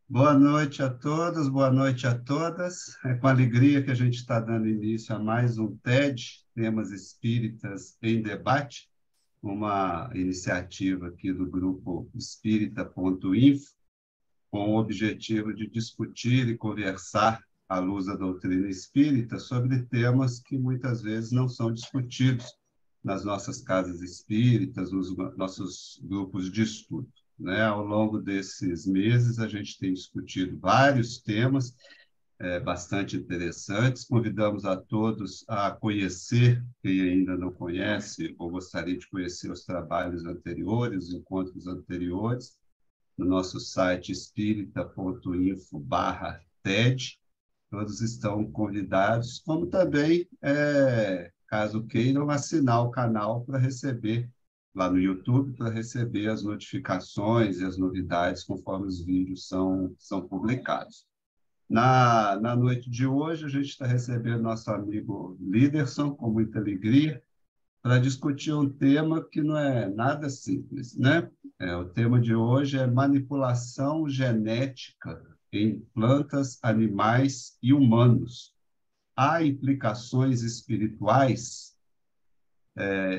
Boa noite a todos, boa noite a todas. É com alegria que a gente está dando início a mais um TED, Temas Espíritas em Debate, uma iniciativa aqui do grupo espírita.info, com o objetivo de discutir e conversar à luz da doutrina espírita sobre temas que muitas vezes não são discutidos nas nossas casas espíritas, nos nossos grupos de estudo. Né? Ao longo desses meses, a gente tem discutido vários temas bastante interessantes. Convidamos a todos a conhecer, quem ainda não conhece ou gostaria de conhecer os trabalhos anteriores, os encontros anteriores, no nosso site espírita.info/TED. Todos estão convidados, como também, caso queiram, assinar o canal para receber, lá no YouTube, para receber as notificações e as novidades conforme os vídeos são publicados. Na noite de hoje, a gente está recebendo nosso amigo Liderson, com muita alegria, para discutir um tema que não é nada simples, né? O tema de hoje é manipulação genética em plantas, animais e humanos. Há implicações espirituais?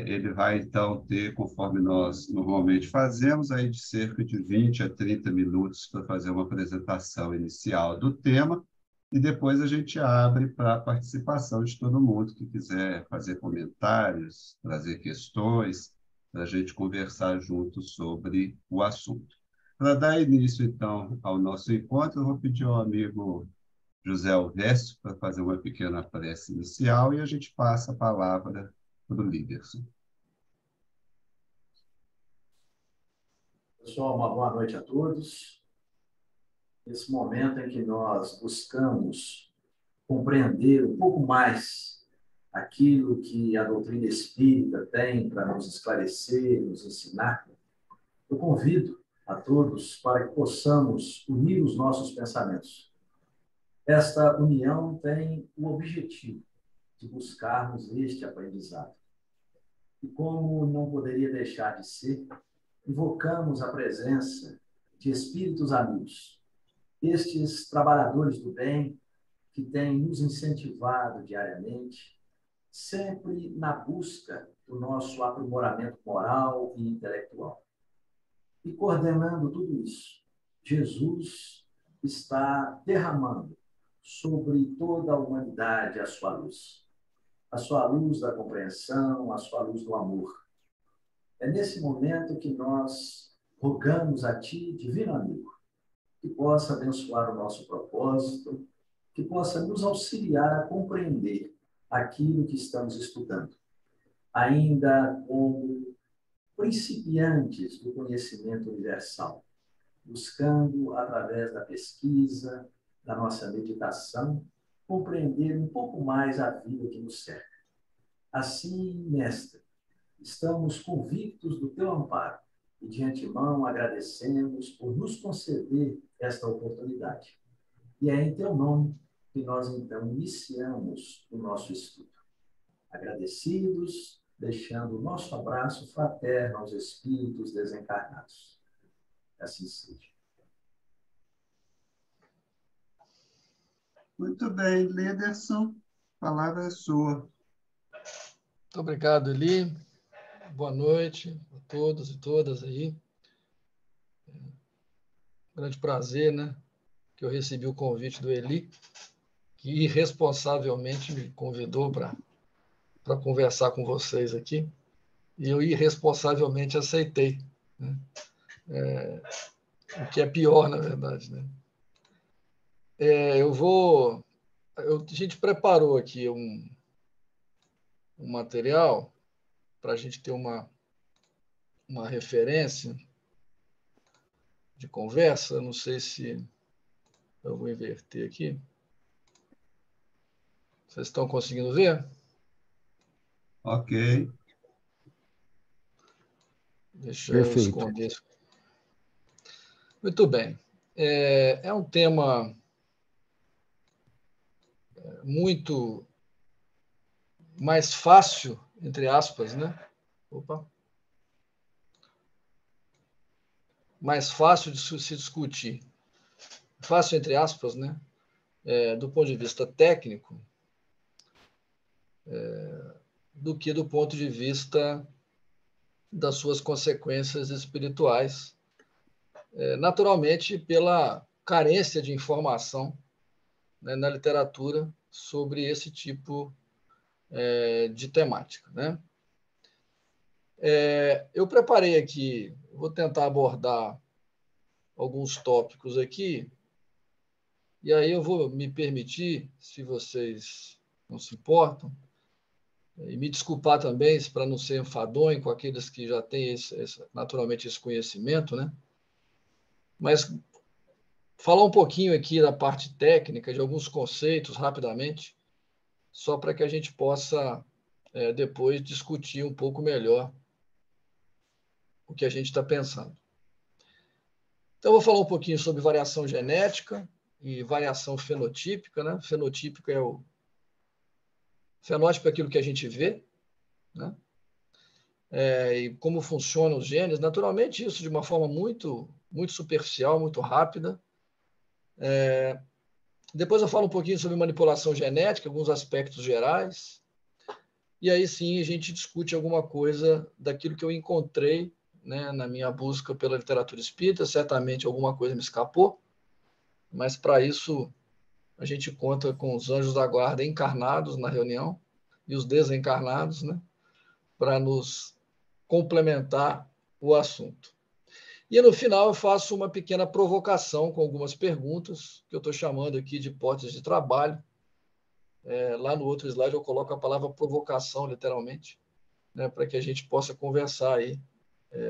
Ele vai, então, ter, conforme nós normalmente fazemos, aí de cerca de 20 a 30 minutos para fazer uma apresentação inicial do tema, e depois a gente abre para a participação de todo mundo que quiser fazer comentários, trazer questões, para a gente conversar junto sobre o assunto. Para dar início, então, ao nosso encontro, eu vou pedir ao amigo José Alvécio para fazer uma pequena prece inicial e a gente passa a palavra para o Liderson. Pessoal, uma boa noite a todos. Nesse momento em que nós buscamos compreender um pouco mais aquilo que a doutrina espírita tem para nos esclarecer, nos ensinar, eu convido a todos para que possamos unir os nossos pensamentos. Esta união tem o objetivo de buscarmos este aprendizado. E como não poderia deixar de ser, invocamos a presença de espíritos amigos, estes trabalhadores do bem que têm nos incentivado diariamente, sempre na busca do nosso aprimoramento moral e intelectual. E coordenando tudo isso, Jesus está derramando sobre toda a humanidade a sua luz da compreensão, a sua luz do amor. É nesse momento que nós rogamos a Ti, Divino Amigo, que possa abençoar o nosso propósito, que possa nos auxiliar a compreender aquilo que estamos estudando, ainda como principiantes do conhecimento universal, buscando, através da pesquisa, da nossa meditação, compreender um pouco mais a vida que nos cerca. Assim, mestre, estamos convictos do teu amparo e, de antemão, agradecemos por nos conceder esta oportunidade. E é em teu nome que nós, então, iniciamos o nosso estudo. Agradecidos, deixando o nosso abraço fraterno aos espíritos desencarnados. Assim seja. Muito bem, Liderson, a palavra é sua. Muito obrigado, Eli. Boa noite a todos e todas aí. Grande prazer, né? Que eu recebi o convite do Eli, que irresponsavelmente me convidou para conversar com vocês aqui, e eu irresponsavelmente aceitei, né? O que é pior, na verdade, né? A gente preparou aqui um material para a gente ter uma referência de conversa. Não sei se eu vou inverter aqui. Vocês estão conseguindo ver? Ok. Deixa eu esconder isso. Muito bem. É um tema muito mais fácil, entre aspas, né? Mais fácil de se discutir fácil entre aspas, né? Do ponto de vista técnico, do que do ponto de vista das suas consequências espirituais, naturalmente pela carência de informação, né, na literatura sobre esse tipo de temática, né? Eu preparei aqui, vou tentar abordar alguns tópicos aqui, e aí eu vou me permitir, se vocês não se importam, e me desculpar também para não ser enfadonho com aqueles que já têm naturalmente esse conhecimento, né? Mas falar um pouquinho aqui da parte técnica, de alguns conceitos, rapidamente, só para que a gente possa depois discutir um pouco melhor o que a gente está pensando. Então, eu vou falar um pouquinho sobre variação genética e variação fenotípica, né? Fenotípica fenótipo é aquilo que a gente vê, né? E como funcionam os genes. Naturalmente, isso de uma forma muito, muito superficial, muito rápida. Depois eu falo um pouquinho sobre manipulação genética, alguns aspectos gerais. E aí sim a gente discute alguma coisa daquilo que eu encontrei, né, na minha busca pela literatura espírita. Certamente alguma coisa me escapou, mas para isso a gente conta com os anjos da guarda encarnados na reunião e os desencarnados, né, para nos complementar o assunto. E no final eu faço uma pequena provocação com algumas perguntas, que eu estou chamando aqui de hipóteses de trabalho. Lá no outro slide eu coloco a palavra provocação, literalmente, né, para que a gente possa conversar aí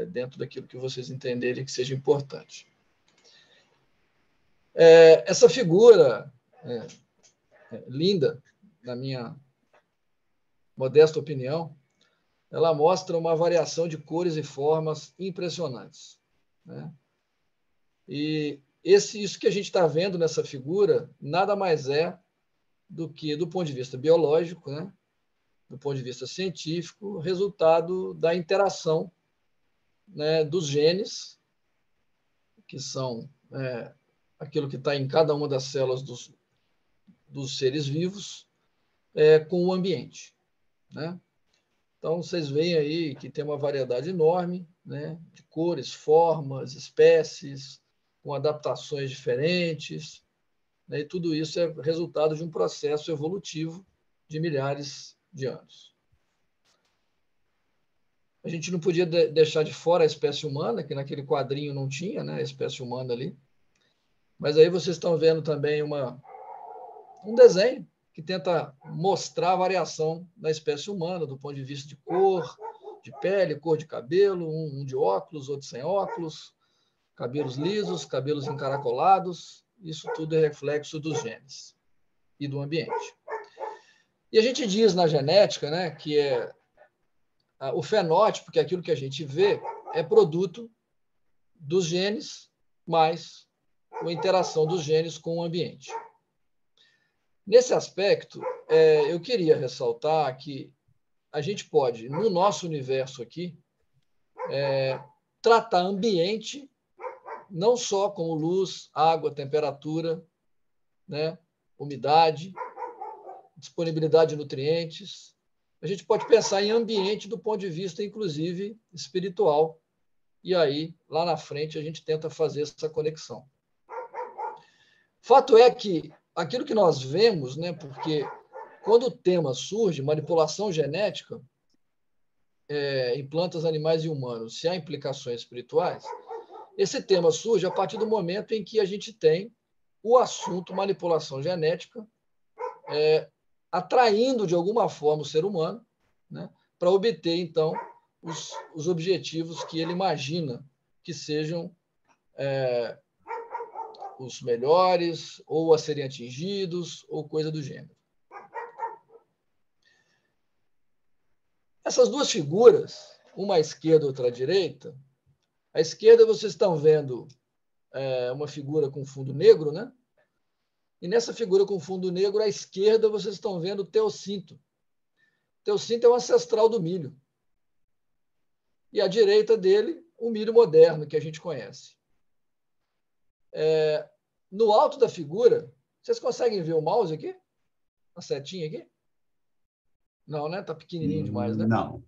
dentro daquilo que vocês entenderem que seja importante. Essa figura linda, na minha modesta opinião, ela mostra uma variação de cores e formas impressionantes, né? E isso que a gente está vendo nessa figura nada mais é do que, do ponto de vista biológico, né, do ponto de vista científico, resultado da interação, né, dos genes, que são aquilo que está em cada uma das células dos seres vivos, com o ambiente, né? Então, vocês veem aí que tem uma variedade enorme, né, de cores, formas, espécies, com adaptações diferentes, né, e tudo isso é resultado de um processo evolutivo de milhares de anos. A gente não podia deixar de fora a espécie humana, que naquele quadrinho não tinha, né, a espécie humana ali. Mas aí vocês estão vendo também um desenho que tenta mostrar a variação da espécie humana do ponto de vista de cor, de pele, cor de cabelo, um de óculos, outro sem óculos, cabelos lisos, cabelos encaracolados. Isso tudo é reflexo dos genes e do ambiente. E a gente diz na genética, né, que o fenótipo, que é aquilo que a gente vê, é produto dos genes mais a interação dos genes com o ambiente. Nesse aspecto, eu queria ressaltar que a gente pode, no nosso universo aqui, tratar ambiente não só como luz, água, temperatura, né, umidade, disponibilidade de nutrientes. A gente pode pensar em ambiente do ponto de vista, inclusive, espiritual. E aí, lá na frente, a gente tenta fazer essa conexão. Fato é que aquilo que nós vemos, né, porque quando o tema surge, manipulação genética, em plantas, animais e humanos, se há implicações espirituais, esse tema surge a partir do momento em que a gente tem o assunto manipulação genética atraindo de alguma forma o ser humano, né, para obter, então, os objetivos que ele imagina que sejam os melhores, ou a serem atingidos, ou coisa do gênero. Essas duas figuras, uma à esquerda e outra à direita, à esquerda vocês estão vendo uma figura com fundo negro, né? E nessa figura com fundo negro, à esquerda, vocês estão vendo o teossinto. O teossinto é o ancestral do milho. E à direita dele, o milho moderno, que a gente conhece. no alto da figura, vocês conseguem ver o mouse aqui? A setinha aqui? Não, né? Está pequenininho demais, né? Não.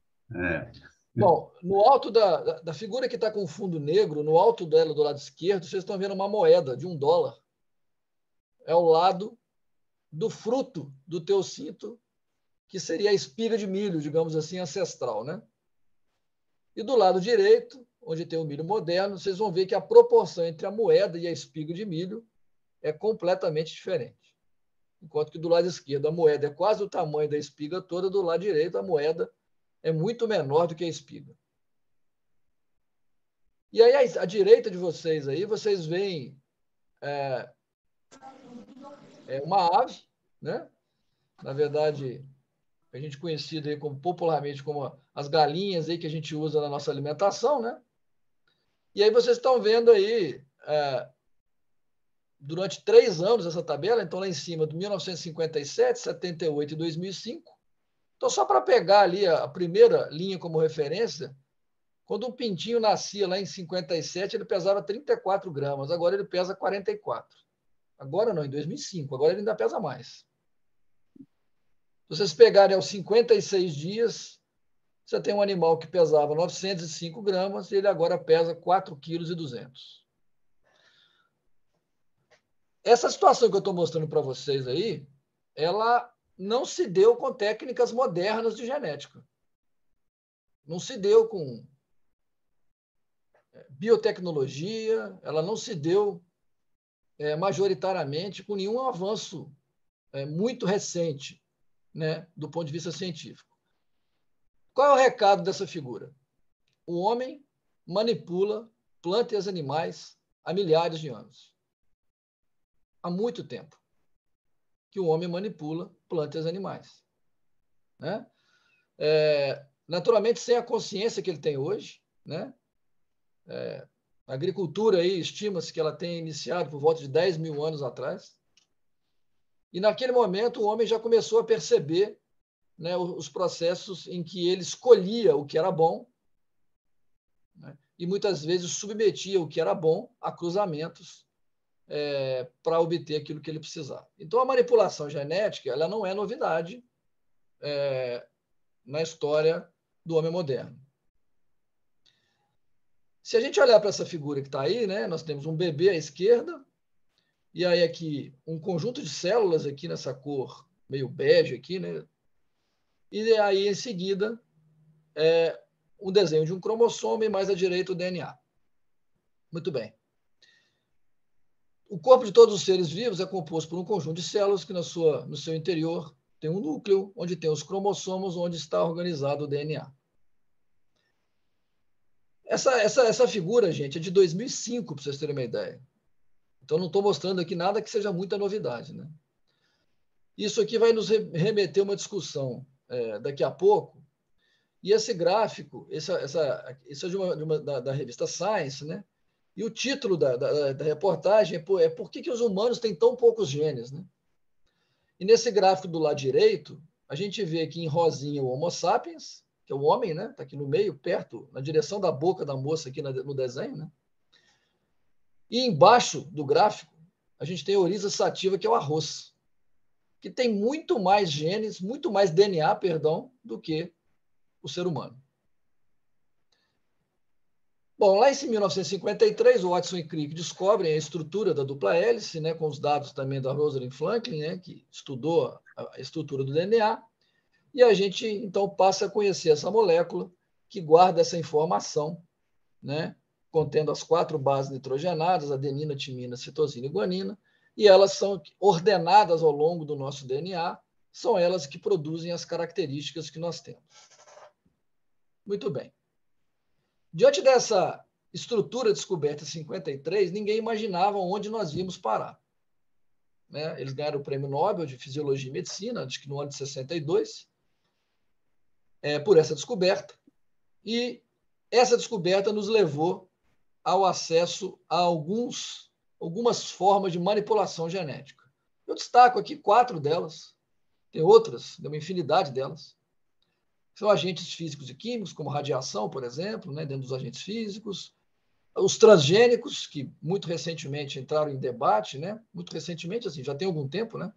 Bom, no alto da figura que está com fundo negro, no alto dela, do lado esquerdo, vocês estão vendo uma moeda de $1. É o lado do fruto do teu cinto, que seria a espiga de milho, digamos assim, ancestral, né? E do lado direito, onde tem o milho moderno, vocês vão ver que a proporção entre a moeda e a espiga de milho é completamente diferente. Enquanto que do lado esquerdo a moeda é quase o tamanho da espiga toda, do lado direito a moeda é muito menor do que a espiga. E aí, à direita de vocês aí, vocês veem uma ave, né? Na verdade, a gente conhecida aí popularmente como as galinhas aí que a gente usa na nossa alimentação, né? E aí vocês estão vendo aí, durante 3 anos essa tabela, então lá em cima, de 1957, 78 e 2005. Então, só para pegar ali a primeira linha como referência, quando um pintinho nascia lá em 57, ele pesava 34 gramas, agora ele pesa 44. Agora não, em 2005, agora ele ainda pesa mais. Se vocês pegarem aos 56 dias, você tem um animal que pesava 905 gramas e ele agora pesa 4,2 kg. Essa situação que eu estou mostrando para vocês aí, ela não se deu com técnicas modernas de genética. Não se deu com biotecnologia, ela não se deu majoritariamente com nenhum avanço muito recente, né, do ponto de vista científico. Qual é o recado dessa figura? O homem manipula plantas e animais há milhares de anos. Há muito tempo que o homem manipula plantas e animais. Né? Naturalmente, sem a consciência que ele tem hoje, né? A agricultura aí estima-se que ela tenha iniciado por volta de 10 mil anos atrás. E naquele momento o homem já começou a perceber, né, os processos em que ele escolhia o que era bom, né, e muitas vezes submetia o que era bom a cruzamentos para obter aquilo que ele precisava. Então a manipulação genética ela não é novidade na história do homem moderno. Se a gente olhar para essa figura que está aí, né, nós temos um bebê à esquerda, e aí aqui um conjunto de células aqui nessa cor meio bege aqui, né? E aí em seguida um desenho de um cromossomo e mais à direita o DNA. Muito bem. O corpo de todos os seres vivos é composto por um conjunto de células que no seu interior tem um núcleo, onde tem os cromossomos, onde está organizado o DNA. Essa figura, gente, é de 2005, para vocês terem uma ideia. Então, não estou mostrando aqui nada que seja muita novidade. Né? Isso aqui vai nos remeter a uma discussão daqui a pouco. E esse gráfico, isso é da revista Science, né? E o título da reportagem é por que os humanos têm tão poucos genes? Né? E nesse gráfico do lado direito, a gente vê aqui em rosinha o Homo sapiens, que é o homem, né? Está aqui no meio, perto, na direção da boca da moça aqui no desenho. Né? E embaixo do gráfico, a gente tem a Oryza sativa, que é o arroz, que tem muito mais genes, muito mais DNA, perdão, do que o ser humano. Bom, lá em 1953, o Watson e Crick descobrem a estrutura da dupla hélice, né, com os dados também da Rosalind Franklin, né, que estudou a estrutura do DNA, e a gente, então, passa a conhecer essa molécula que guarda essa informação, né, contendo as 4 bases nitrogenadas, adenina, timina, citosina e guanina, e elas são ordenadas ao longo do nosso DNA, são elas que produzem as características que nós temos. Muito bem. Diante dessa estrutura descoberta em 53, ninguém imaginava onde nós íamos parar. Né? Eles ganharam o Prêmio Nobel de Fisiologia e Medicina, acho que no ano de 62, por essa descoberta. E essa descoberta nos levou ao acesso a algumas formas de manipulação genética. Eu destaco aqui 4 delas, tem outras, tem uma infinidade delas. São agentes físicos e químicos, como radiação, por exemplo, né, dentro dos agentes físicos, Os transgênicos, que muito recentemente entraram em debate, né? Muito recentemente, assim, já tem algum tempo, né?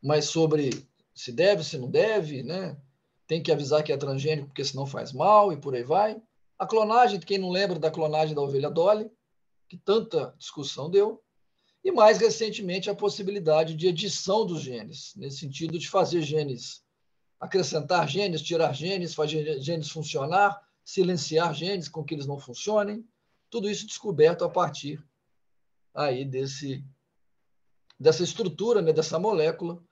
Mas sobre se deve, se não deve, né? Tem que avisar que é transgênico, porque senão faz mal, e por aí vai. A clonagem, quem não lembra da clonagem da ovelha Dolly, que tanta discussão deu. E mais recentemente a possibilidade de edição dos genes, nesse sentido de fazer genes, acrescentar genes, tirar genes, fazer genes funcionar, silenciar genes com que eles não funcionem. Tudo isso descoberto a partir aí dessa estrutura, né, dessa molécula,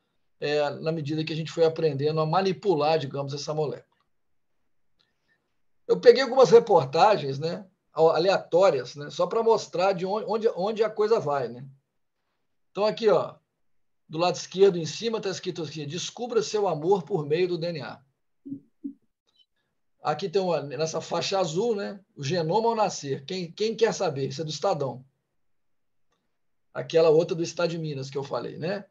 na medida que a gente foi aprendendo a manipular, digamos, essa molécula. Eu peguei algumas reportagens, né, aleatórias, né, só para mostrar de onde a coisa vai, né? Então, aqui, ó, do lado esquerdo, em cima, está escrito assim: descubra seu amor por meio do DNA. Aqui tem nessa faixa azul, né, o genoma ao nascer. Quem quer saber? Isso é do Estadão. Aquela outra do Estado de Minas que eu falei, né?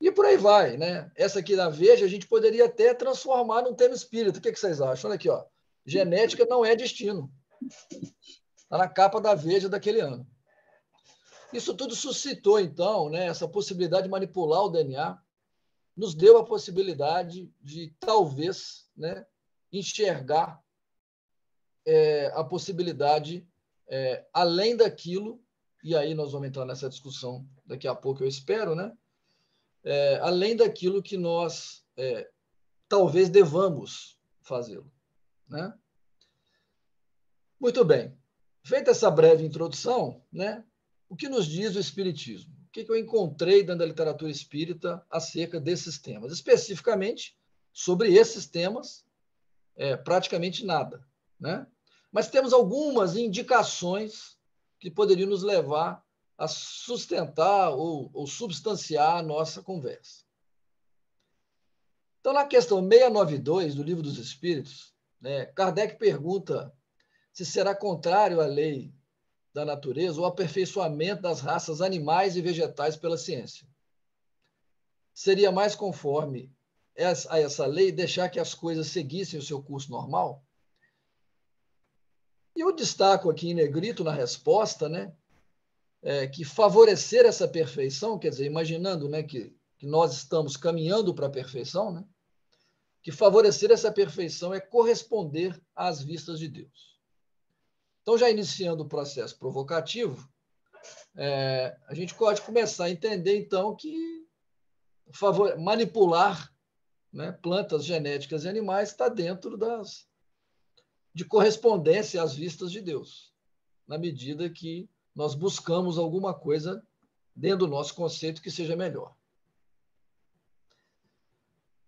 E por aí vai, né? Essa aqui da Veja a gente poderia até transformar num tema espírita. O que vocês acham? Olha aqui, ó. Genética não é destino. Está na capa da Veja daquele ano. Isso tudo suscitou, então, né, essa possibilidade de manipular o DNA, nos deu a possibilidade de, talvez, né, enxergar a possibilidade, além daquilo, e aí nós vamos entrar nessa discussão daqui a pouco, eu espero, né? Além daquilo que nós talvez devamos fazê-lo, né? Muito bem. Feita essa breve introdução, né, o que nos diz o Espiritismo? O que eu encontrei dentro da literatura espírita acerca desses temas? Especificamente, sobre esses temas, praticamente nada, né? Mas temos algumas indicações que poderiam nos levar a sustentar ou substanciar a nossa conversa. Então, na questão 692 do Livro dos Espíritos, né, Kardec pergunta se será contrário à lei da natureza o aperfeiçoamento das raças animais e vegetais pela ciência. Seria mais conforme a essa lei deixar que as coisas seguissem o seu curso normal? E eu destaco aqui em negrito na resposta, né, que favorecer essa perfeição, quer dizer, imaginando, né, que nós estamos caminhando para a perfeição, né, que favorecer essa perfeição é corresponder às vistas de Deus. Então, já iniciando o processo provocativo, a gente pode começar a entender, então, que manipular, né, plantas genéticas e animais está dentro de correspondência às vistas de Deus, na medida que nós buscamos alguma coisa dentro do nosso conceito que seja melhor.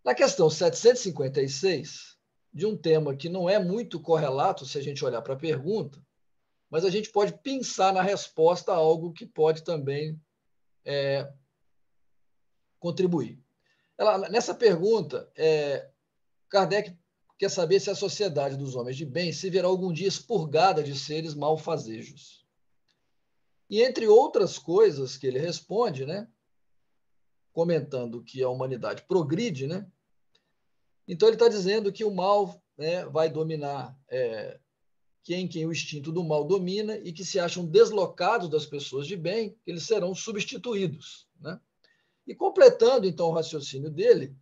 Na questão 756, de um tema que não é muito correlato, se a gente olhar para a pergunta, mas a gente pode pensar na resposta a algo que pode também contribuir. Nessa pergunta, Kardec quer saber se a sociedade dos homens de bem se verá algum dia expurgada de seres malfazejos. E entre outras coisas que ele responde, né, comentando que a humanidade progride, né, então ele está dizendo que o mal, né, vai dominar quem o instinto do mal domina e que se acham deslocados das pessoas de bem, eles serão substituídos, né? E completando então o raciocínio dele,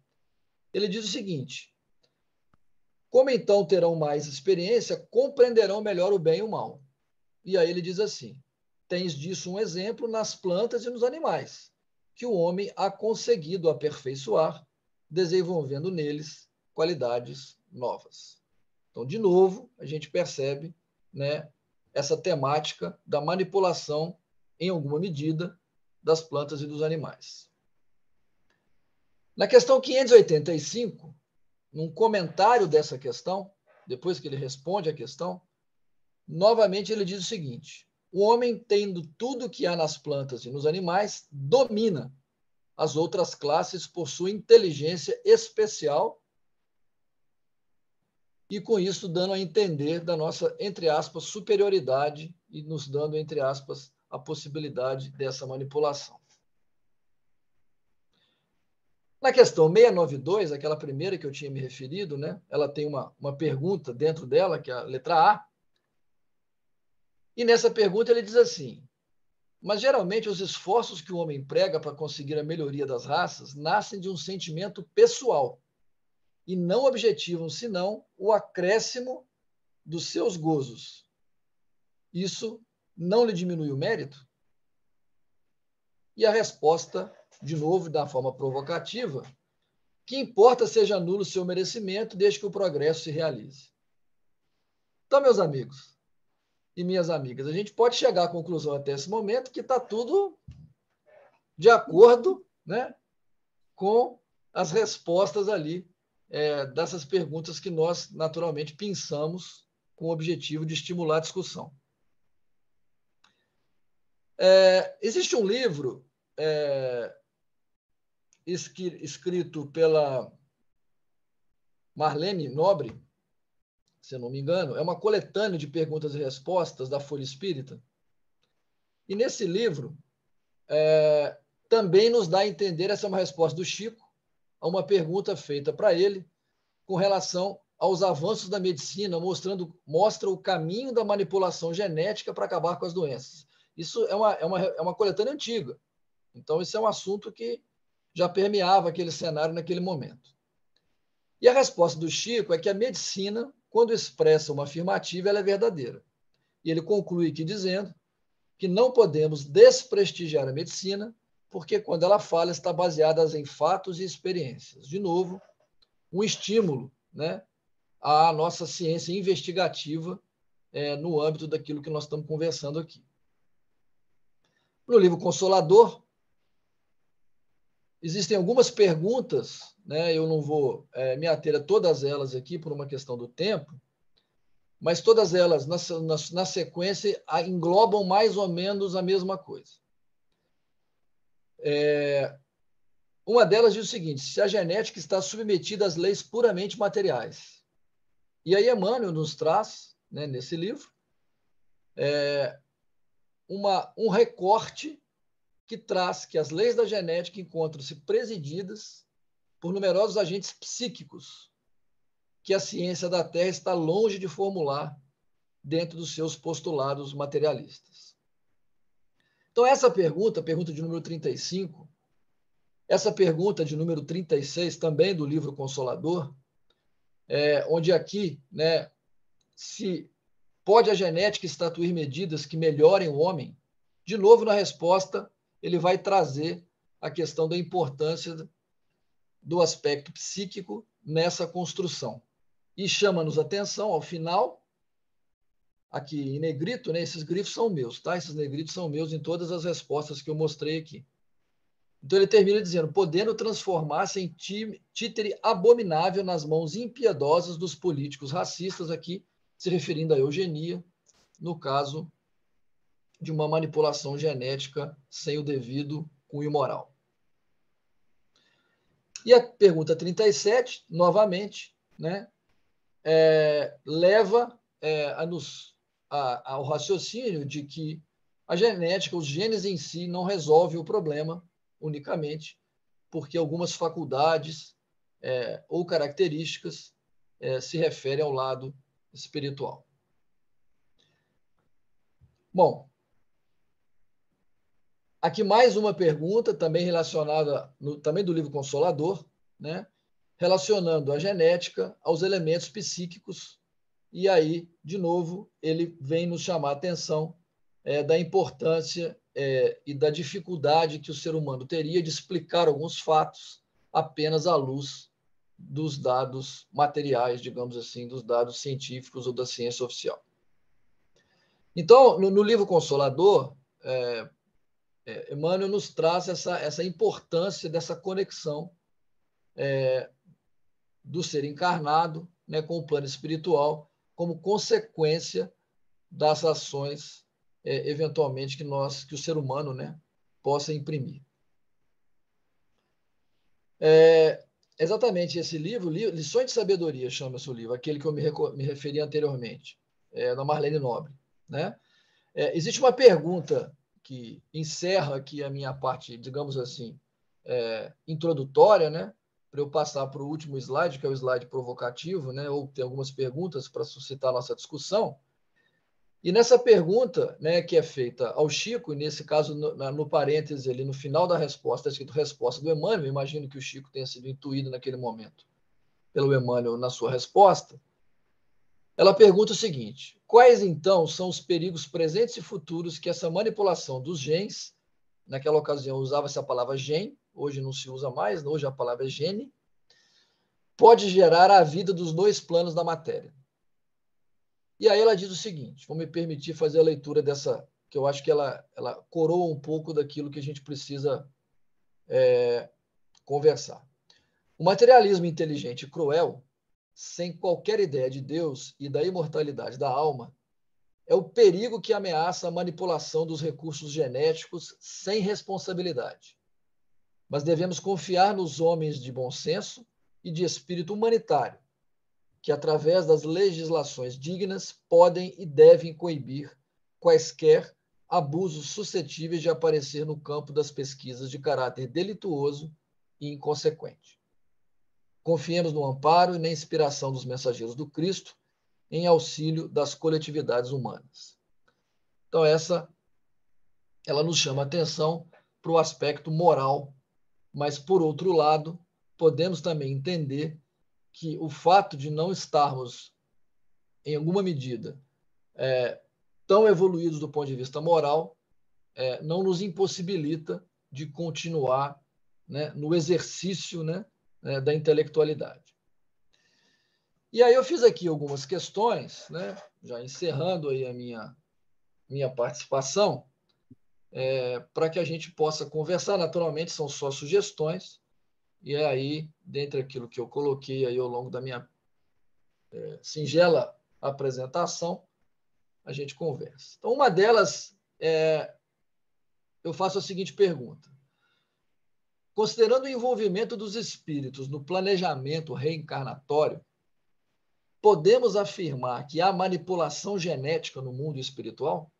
ele diz o seguinte: como então terão mais experiência, compreenderão melhor o bem e o mal. E aí ele diz assim: tens disso um exemplo nas plantas e nos animais, que o homem ha conseguido aperfeiçoar, desenvolvendo neles qualidades novas. Então, de novo, a gente percebe, né, essa temática da manipulação, em alguma medida, das plantas e dos animais. Na questão 585, num comentário dessa questão, depois que ele responde a questão, novamente ele diz o seguinte: o homem, tendo tudo que há nas plantas e nos animais, domina as outras classes por sua inteligência especial e, com isso, dando a entender da nossa, entre aspas, superioridade e nos dando, entre aspas, a possibilidade dessa manipulação. Na questão 692, aquela primeira que eu tinha me referido, né, ela tem uma pergunta dentro dela, que é a letra A, E nessa pergunta ele diz assim: mas geralmente os esforços que o homem emprega para conseguir a melhoria das raças nascem de um sentimento pessoal e não objetivam senão o acréscimo dos seus gozos. Isso não lhe diminui o mérito? E a resposta, de novo, da forma provocativa, que importa seja nulo o seu merecimento, desde que o progresso se realize. Então, meus amigos e minhas amigas, a gente pode chegar à conclusão até esse momento que está tudo de acordo, né, com as respostas ali dessas perguntas que nós, naturalmente, pensamos com o objetivo de estimular a discussão. Existe um livro escrito pela Marlene Nobre, se eu não me engano, é uma coletânea de perguntas e respostas da Folha Espírita. E nesse livro também nos dá a entender, essa é uma resposta do Chico, a uma pergunta feita para ele com relação aos avanços da medicina, mostra o caminho da manipulação genética para acabar com as doenças. Isso é uma coletânea antiga. Então, esse é um assunto que já permeava aquele cenário naquele momento. E a resposta do Chico é que a medicina, quando expressa uma afirmativa, ela é verdadeira. E ele conclui aqui dizendo que não podemos desprestigiar a medicina, porque quando ela fala, está baseada em fatos e experiências. De novo, um estímulo, né, à nossa ciência investigativa no âmbito daquilo que nós estamos conversando aqui. No livro Consolador, existem algumas perguntas, né, eu não vou me ater a todas elas aqui por uma questão do tempo, mas todas elas, na sequência, englobam mais ou menos a mesma coisa. Uma delas diz o seguinte: se a genética está submetida às leis puramente materiais. E aí Emmanuel nos traz, né, nesse livro, um recorte que traz que as leis da genética encontram-se presididas por numerosos agentes psíquicos que a ciência da Terra está longe de formular dentro dos seus postulados materialistas. Então, essa pergunta de número 35, essa pergunta de número 36, também do livro Consolador, onde aqui, né, se pode a genética estatuir medidas que melhorem o homem, de novo, na resposta, ele vai trazer a questão da importância do aspecto psíquico nessa construção. E chama-nos a atenção, ao final, aqui em negrito, né, esses grifos são meus, tá? Esses negritos são meus em todas as respostas que eu mostrei aqui. Então ele termina dizendo: podendo transformar-se em títere abominável nas mãos impiedosas dos políticos racistas, aqui se referindo à eugenia, no caso de uma manipulação genética sem o devido cunho moral. E a pergunta 37, novamente, né, leva ao raciocínio de que a genética, os genes em si, não resolve o problema unicamente, porque algumas faculdades ou características se referem ao lado espiritual. Bom, aqui mais uma pergunta, também relacionada, também do livro Consolador, né, relacionando a genética aos elementos psíquicos, e aí, de novo, ele vem nos chamar a atenção da importância e da dificuldade que o ser humano teria de explicar alguns fatos apenas à luz dos dados materiais, digamos assim, dos dados científicos ou da ciência oficial. Então, no livro Consolador, Emmanuel nos traz essa importância dessa conexão do ser encarnado, né, com o plano espiritual, como consequência das ações, eventualmente, que o ser humano, né, possa imprimir. Exatamente esse livro, Lições de Sabedoria, chama-se o livro, aquele que eu me referi anteriormente, da Marlene Nobre, né? Existe uma pergunta que encerra aqui a minha parte, digamos assim, introdutória, né? Para eu passar para o último slide, que é o slide provocativo, né? Ou tem algumas perguntas para suscitar a nossa discussão. E nessa pergunta, né, que é feita ao Chico, e nesse caso, no parêntese, ali, no final da resposta, está escrito resposta do Emmanuel, imagino que o Chico tenha sido intuído naquele momento pelo Emmanuel na sua resposta, ela pergunta o seguinte: quais, então, são os perigos presentes e futuros que essa manipulação dos genes, naquela ocasião usava-se a palavra gene, hoje não se usa mais, hoje a palavra é gene, pode gerar à vida dos dois planos da matéria? E aí ela diz o seguinte, vou me permitir fazer a leitura dessa, que eu acho que ela coroa um pouco daquilo que a gente precisa conversar. O materialismo inteligente e cruel, sem qualquer ideia de Deus e da imortalidade da alma, é o perigo que ameaça a manipulação dos recursos genéticos sem responsabilidade. Mas devemos confiar nos homens de bom senso e de espírito humanitário, que, através das legislações dignas, podem e devem coibir quaisquer abusos suscetíveis de aparecer no campo das pesquisas de caráter delituoso e inconsequente. Confiemos no amparo e na inspiração dos mensageiros do Cristo em auxílio das coletividades humanas. Então, ela nos chama a atenção para o aspecto moral, mas, por outro lado, podemos também entender que o fato de não estarmos, em alguma medida, tão evoluídos do ponto de vista moral, não nos impossibilita de continuar, né, no exercício, né, da intelectualidade. E aí eu fiz aqui algumas questões, né, já encerrando aí a minha participação, para que a gente possa conversar. Naturalmente, são só sugestões, e aí, dentre aquilo que eu coloquei aí ao longo da minha singela apresentação, a gente conversa. Então, uma delas, eu faço a seguinte pergunta. Considerando o envolvimento dos espíritos no planejamento reencarnatório, podemos afirmar que há manipulação genética no mundo espiritual?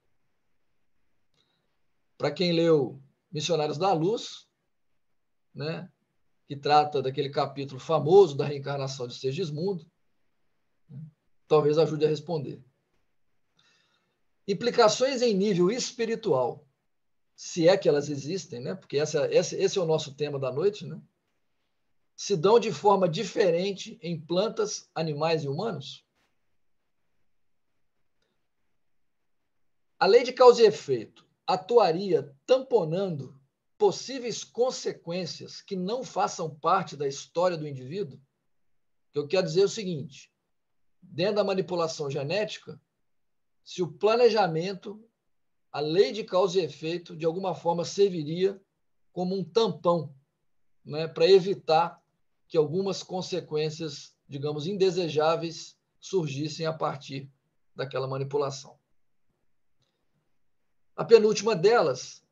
Para quem leu Missionários da Luz, né, que trata daquele capítulo famoso da reencarnação de Segismundo, talvez ajude a responder. Implicações em nível espiritual, se é que elas existem, né, porque esse é o nosso tema da noite, né, se dão de forma diferente em plantas, animais e humanos? A lei de causa e efeito atuaria tamponando possíveis consequências que não façam parte da história do indivíduo? O que eu quero dizer é o seguinte: dentro da manipulação genética, se o planejamento, a lei de causa e efeito, de alguma forma serviria como um tampão, né, para evitar que algumas consequências, digamos, indesejáveis surgissem a partir daquela manipulação. A penúltima delas,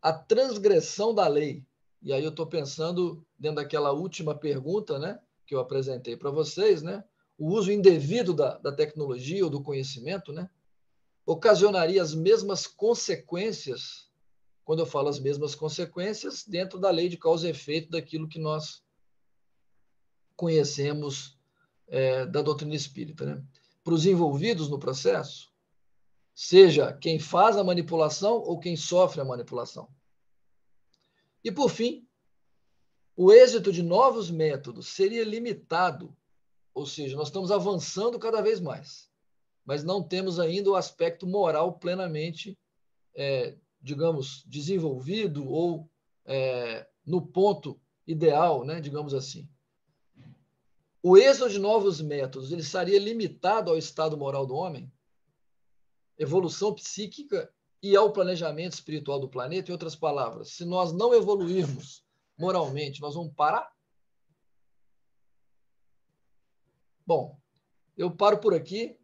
a transgressão da lei. E aí eu estou pensando, dentro daquela última pergunta, né, que eu apresentei para vocês, né, o uso indevido da tecnologia ou do conhecimento, né, ocasionaria as mesmas consequências, quando eu falo as mesmas consequências, dentro da lei de causa e efeito daquilo que nós conhecemos da doutrina espírita, né? Para os envolvidos no processo, seja quem faz a manipulação ou quem sofre a manipulação. E, por fim, o êxito de novos métodos seria limitado, ou seja, nós estamos avançando cada vez mais, mas não temos ainda o aspecto moral plenamente, digamos, desenvolvido ou no ponto ideal, né, digamos assim. O êxito de novos métodos ele estaria limitado ao estado moral do homem, evolução psíquica e ao planejamento espiritual do planeta? Em outras palavras, se nós não evoluirmos moralmente, nós vamos parar? Bom, eu paro por aqui,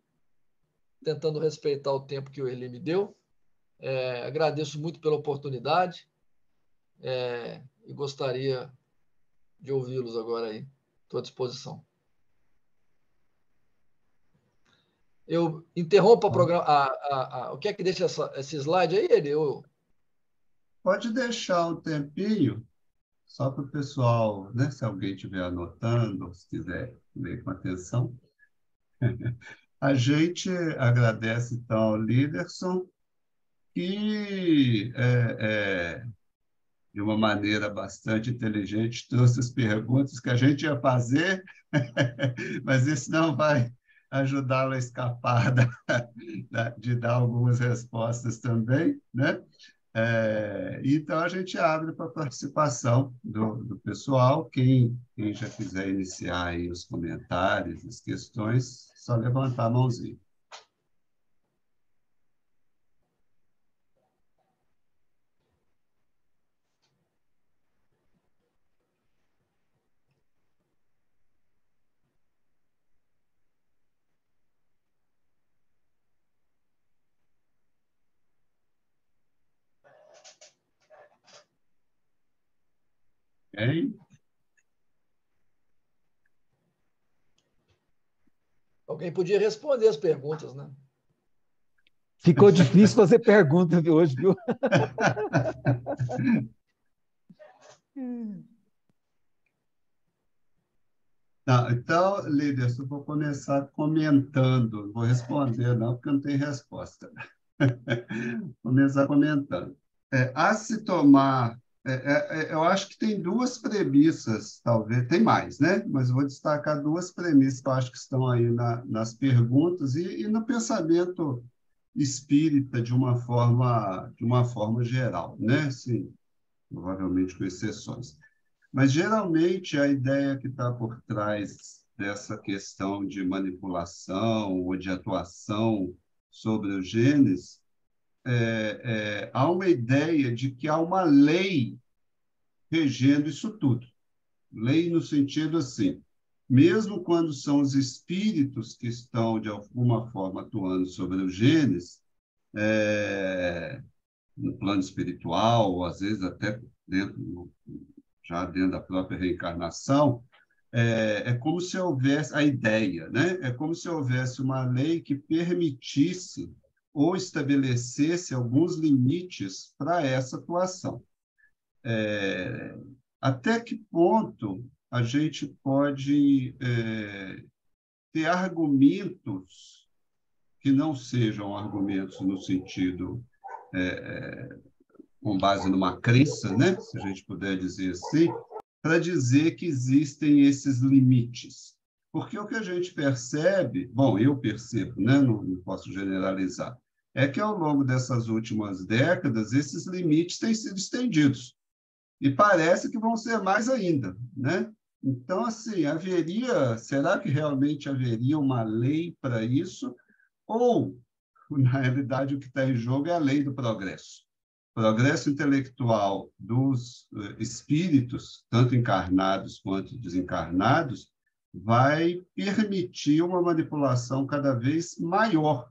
tentando respeitar o tempo que o Eli me deu. Agradeço muito pela oportunidade e gostaria de ouvi-los agora aí. Estou à disposição. Eu interrompo o que é que deixa esse slide aí, Eli? Pode deixar um tempinho, só para o pessoal, né, se alguém estiver anotando, se quiser ler com atenção. A gente agradece, então, ao Liderson, que, de uma maneira bastante inteligente, trouxe as perguntas que a gente ia fazer, mas isso não vai ajudá-lo a escapar de dar algumas respostas também, né? Então, a gente abre para a participação do pessoal. Quem já quiser iniciar aí os comentários, as questões, só levantar a mãozinha. Hein? Alguém podia responder as perguntas, né? Ficou difícil fazer pergunta hoje, viu? Não, então, líder, eu vou começar comentando. Não vou responder, não, porque não tem resposta. Começar comentando. A se tomar. Eu acho que tem duas premissas, talvez, tem mais, né? Mas eu vou destacar duas premissas que eu acho que estão aí nas perguntas e no pensamento espírita de uma forma geral, né? Sim, provavelmente com exceções. Mas, geralmente, a ideia que está por trás dessa questão de manipulação ou de atuação sobre os genes, há uma ideia de que há uma lei regendo isso tudo. Lei no sentido assim, mesmo quando são os espíritos que estão, de alguma forma, atuando sobre os genes, no plano espiritual, ou às vezes até já dentro da própria reencarnação, como se houvesse a ideia, né? É como se houvesse uma lei que permitisse ou estabelecesse alguns limites para essa atuação. Até que ponto a gente pode ter argumentos que não sejam argumentos no sentido com base numa crença, né? Se a gente puder dizer assim, para dizer que existem esses limites. Porque o que a gente percebe, bom, eu percebo, né? Não posso generalizar, é que ao longo dessas últimas décadas, esses limites têm sido estendidos. E parece que vão ser mais ainda, né? Então, assim, será que realmente haveria uma lei para isso? Ou, na realidade, o que está em jogo é a lei do progresso. O progresso intelectual dos espíritos, tanto encarnados quanto desencarnados, vai permitir uma manipulação cada vez maior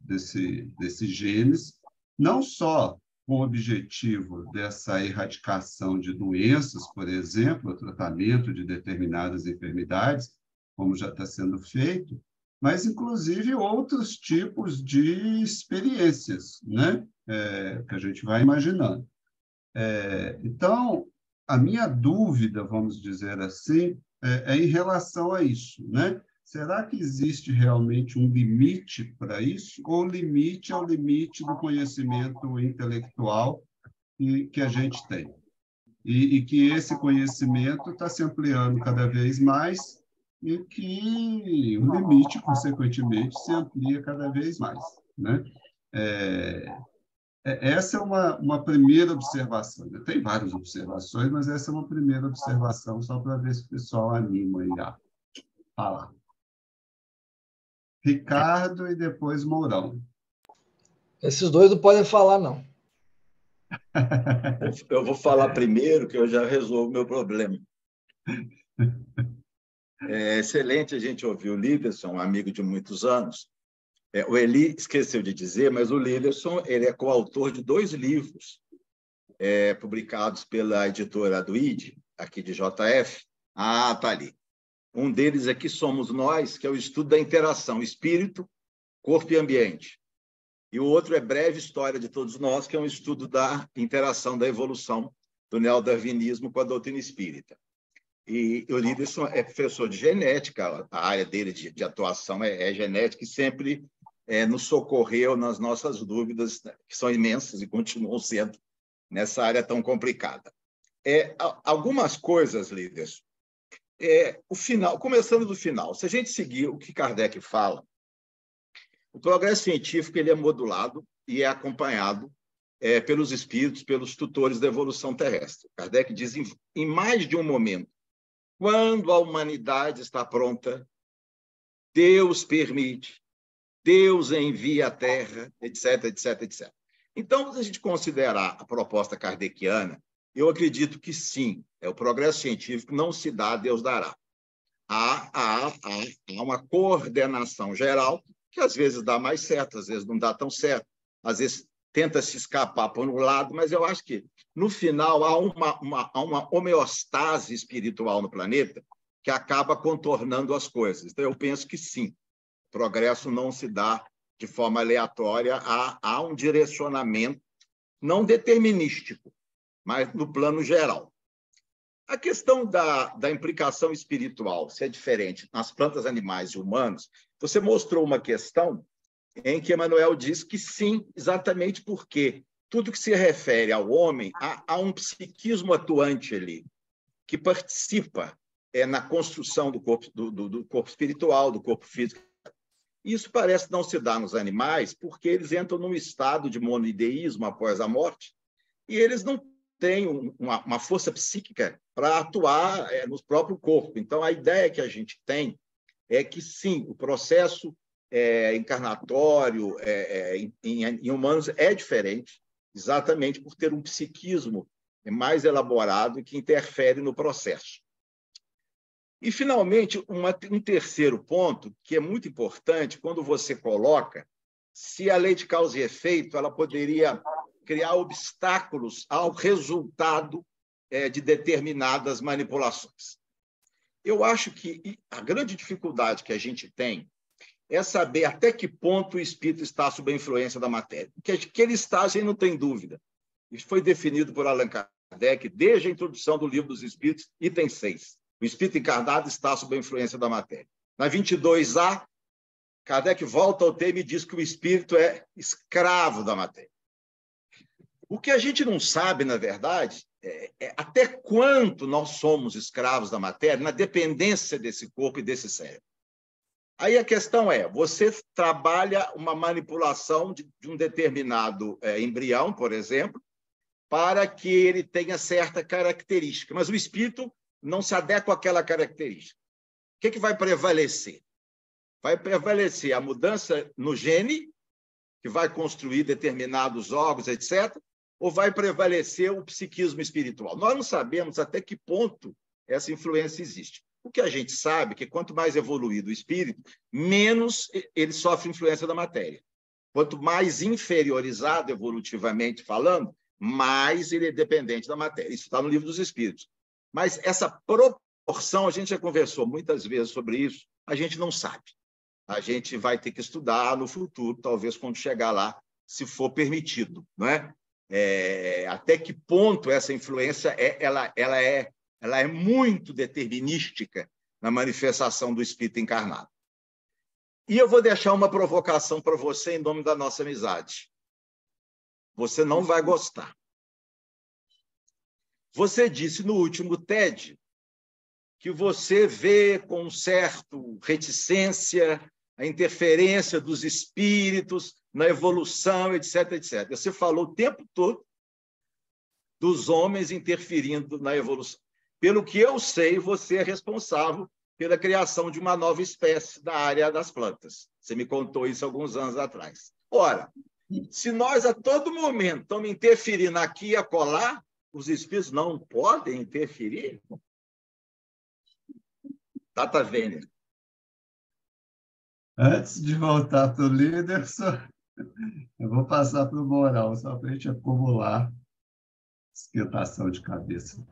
desses genes, não só com o objetivo dessa erradicação de doenças, por exemplo, o tratamento de determinadas enfermidades, como já está sendo feito, mas, inclusive, outros tipos de experiências, né? Que a gente vai imaginando. Então, a minha dúvida, vamos dizer assim, é em relação a isso, né? Será que existe realmente um limite para isso? Ou o limite é o limite do conhecimento intelectual que a gente tem? E que esse conhecimento está se ampliando cada vez mais e que o limite, consequentemente, se amplia cada vez mais, né? Essa é uma primeira observação. Tem várias observações, mas essa é uma primeira observação, só para ver se o pessoal anima aí a falar. Ricardo e depois Mourão. Esses dois não podem falar, não. Eu vou falar primeiro, que eu já resolvo o meu problema. É excelente a gente ouvir o Liderson, um amigo de muitos anos. O Eli esqueceu de dizer, mas o Liderson ele é coautor de 2 livros publicados pela editora do ID, aqui de JF. Ah, está ali. Um deles é Que Somos Nós, que é o estudo da interação espírito, corpo e ambiente. E o outro é Breve História de Todos Nós, que é um estudo da interação, da evolução do neodarwinismo com a doutrina espírita. E o Liderson é professor de genética, a área dele de atuação é genética, e sempre nos socorreu nas nossas dúvidas, né, que são imensas e continuam sendo nessa área tão complicada. Algumas coisas, Liderson. O final, começando do final, se a gente seguir o que Kardec fala, o progresso científico ele é modulado e é acompanhado pelos espíritos, pelos tutores da evolução terrestre. Kardec diz, em mais de um momento, quando a humanidade está pronta, Deus permite, Deus envia a Terra, etc, etc, etc. Então, se a gente considerar a proposta kardeciana, eu acredito que sim, o progresso científico não se dá, Deus dará. Há uma coordenação geral que às vezes dá mais certo, às vezes não dá tão certo, às vezes tenta se escapar por um lado, mas eu acho que, no final, há uma homeostase espiritual no planeta que acaba contornando as coisas. Então, eu penso que sim, o progresso não se dá de forma aleatória, há um direcionamento não determinístico, mas no plano geral. A questão da implicação espiritual, se é diferente nas plantas, animais e humanos, você mostrou uma questão em que Emmanuel diz que sim, exatamente porque tudo que se refere ao homem, há um psiquismo atuante ali, que participa na construção do corpo espiritual, do corpo físico. Isso parece não se dar nos animais, porque eles entram num estado de monoideísmo após a morte, e eles não têm uma força psíquica para atuar no próprio corpo. Então, a ideia que a gente tem é que, sim, o processo encarnatório em humanos é diferente, exatamente por ter um psiquismo mais elaborado que interfere no processo. E, finalmente, um terceiro ponto, que é muito importante, quando você coloca se a lei de causa e efeito ela poderia criar obstáculos ao resultado de determinadas manipulações. Eu acho que a grande dificuldade que a gente tem é saber até que ponto o espírito está sob a influência da matéria. Que ele está, a gente não tem dúvida. Isso foi definido por Allan Kardec desde a introdução do Livro dos Espíritos, item 6. O espírito encarnado está sob a influência da matéria. Na 22A, Kardec volta ao tema e diz que o espírito é escravo da matéria. O que a gente não sabe, na verdade, é até quanto nós somos escravos da matéria na dependência desse corpo e desse cérebro. Aí a questão você trabalha uma manipulação de um determinado embrião, por exemplo, para que ele tenha certa característica, mas o espírito não se adequa àquela característica. O que vai prevalecer? Vai prevalecer a mudança no gene, que vai construir determinados órgãos, etc., ou vai prevalecer o psiquismo espiritual? Nós não sabemos até que ponto essa influência existe. O que a gente sabe é que quanto mais evoluído o espírito, menos ele sofre influência da matéria. Quanto mais inferiorizado evolutivamente falando, mais ele é dependente da matéria. Isso está no Livro dos Espíritos. Mas essa proporção, a gente já conversou muitas vezes sobre isso, a gente não sabe. A gente vai ter que estudar no futuro, talvez quando chegar lá, se for permitido, não é? Até que ponto essa influência ela é muito determinística na manifestação do espírito encarnado. E eu vou deixar uma provocação para você em nome da nossa amizade. Você não vai gostar. Você disse no último TED que você vê com certo reticência a interferência dos espíritos na evolução, etc, etc. Você falou o tempo todo dos homens interferindo na evolução. Pelo que eu sei, você é responsável pela criação de uma nova espécie da área das plantas. Você me contou isso alguns anos atrás. Ora, se nós a todo momento estamos interferindo aqui e acolá, os espíritos não podem interferir? Data vênia. Antes de voltar para o líder, eu vou passar para o moral, só para a gente acumular esquentação de cabeça.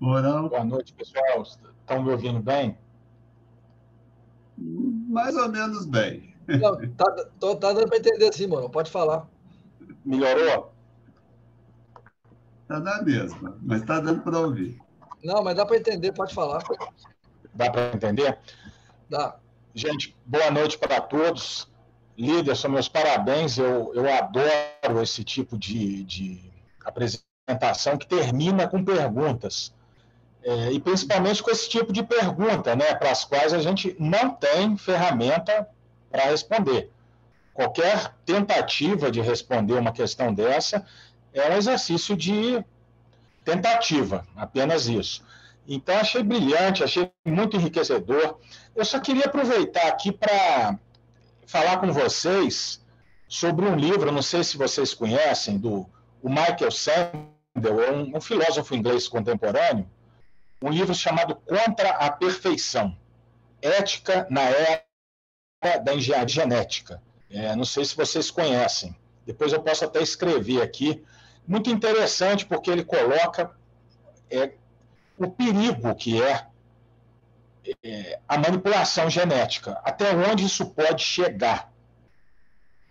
Moral. Boa noite, pessoal. Estão me ouvindo bem? Mais ou menos bem. Não, tá dando para entender sim, mano. Pode falar. Melhorou? Está na mesma, mas está dando para ouvir. Não, mas dá para entender, pode falar. Dá para entender? Dá. Gente, boa noite para todos. Líderson, meus parabéns. Eu adoro esse tipo de apresentação que termina com perguntas. E principalmente com esse tipo de pergunta, né, para as quais a gente não tem ferramenta para responder. Qualquer tentativa de responder uma questão dessa é um exercício de tentativa, apenas isso. Então, achei brilhante, achei muito enriquecedor. Eu só queria aproveitar aqui para falar com vocês sobre um livro, não sei se vocês conhecem, do o Michael Sandel, um filósofo inglês contemporâneo, um livro chamado Contra a Perfeição, Ética na Era da Engenharia Genética. Não sei se vocês conhecem, depois eu posso até escrever aqui. Muito interessante, porque ele coloca o perigo que é a manipulação genética, até onde isso pode chegar.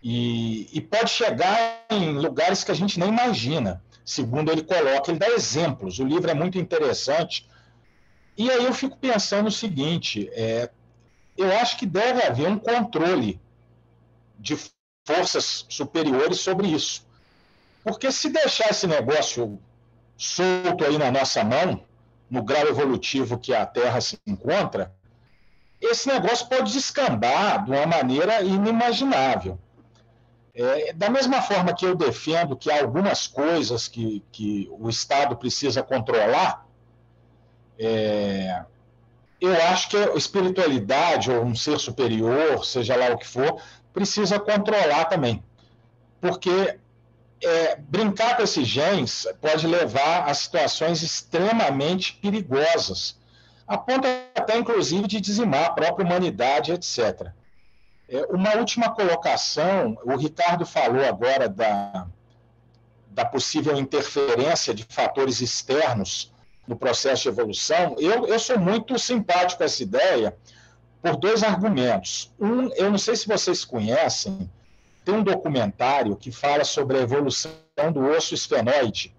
E pode chegar em lugares que a gente nem imagina. Segundo ele coloca, ele dá exemplos. O livro é muito interessante. E aí eu fico pensando o seguinte, eu acho que deve haver um controle de forças superiores sobre isso. Porque se deixar esse negócio solto aí na nossa mão, no grau evolutivo que a Terra se encontra, esse negócio pode descambar de uma maneira inimaginável. Da mesma forma que eu defendo que há algumas coisas que o Estado precisa controlar, eu acho que a espiritualidade ou um ser superior, seja lá o que for, precisa controlar também. Porque brincar com esses genes pode levar a situações extremamente perigosas, a ponto até, inclusive, de dizimar a própria humanidade, etc. Uma última colocação, o Ricardo falou agora da possível interferência de fatores externos no processo de evolução. Eu sou muito simpático a essa ideia por dois argumentos. Eu não sei se vocês conhecem, tem um documentário que fala sobre a evolução do osso esfenoide.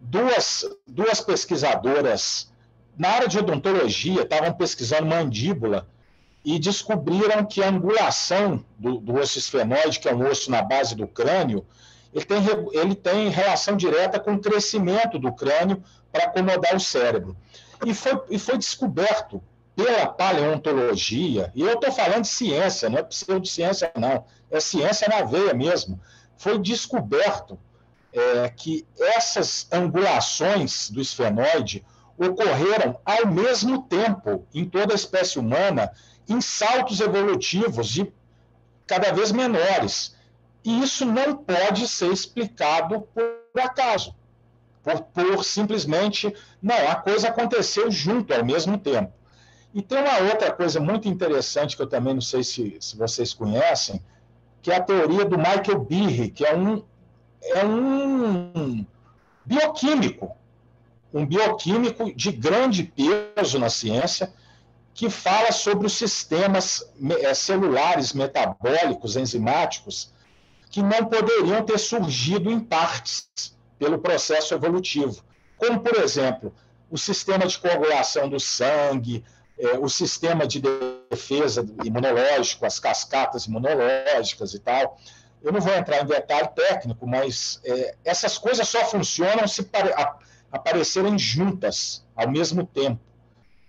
Duas pesquisadoras na área de odontologia estavam pesquisando mandíbula e descobriram que a angulação do osso esfenoide, que é um osso na base do crânio, ele tem relação direta com o crescimento do crânio para acomodar o cérebro. E foi descoberto pela paleontologia, e eu estou falando de ciência, não é pseudociência, não, é ciência na veia mesmo. Foi descoberto que essas angulações do esfenoide ocorreram ao mesmo tempo em toda a espécie humana, em saltos evolutivos de cada vez menores. E isso não pode ser explicado por acaso, por simplesmente, não, a coisa aconteceu junto, ao mesmo tempo. E tem uma outra coisa muito interessante, que eu também não sei se vocês conhecem, que é a teoria do Michael Behe, que é um bioquímico, um bioquímico de grande peso na ciência, que fala sobre os sistemas celulares metabólicos, enzimáticos, que não poderiam ter surgido em partes pelo processo evolutivo. Como, por exemplo, o sistema de coagulação do sangue, o sistema de defesa imunológico, as cascatas imunológicas e tal. Eu não vou entrar em detalhe técnico, mas essas coisas só funcionam se aparecerem juntas ao mesmo tempo.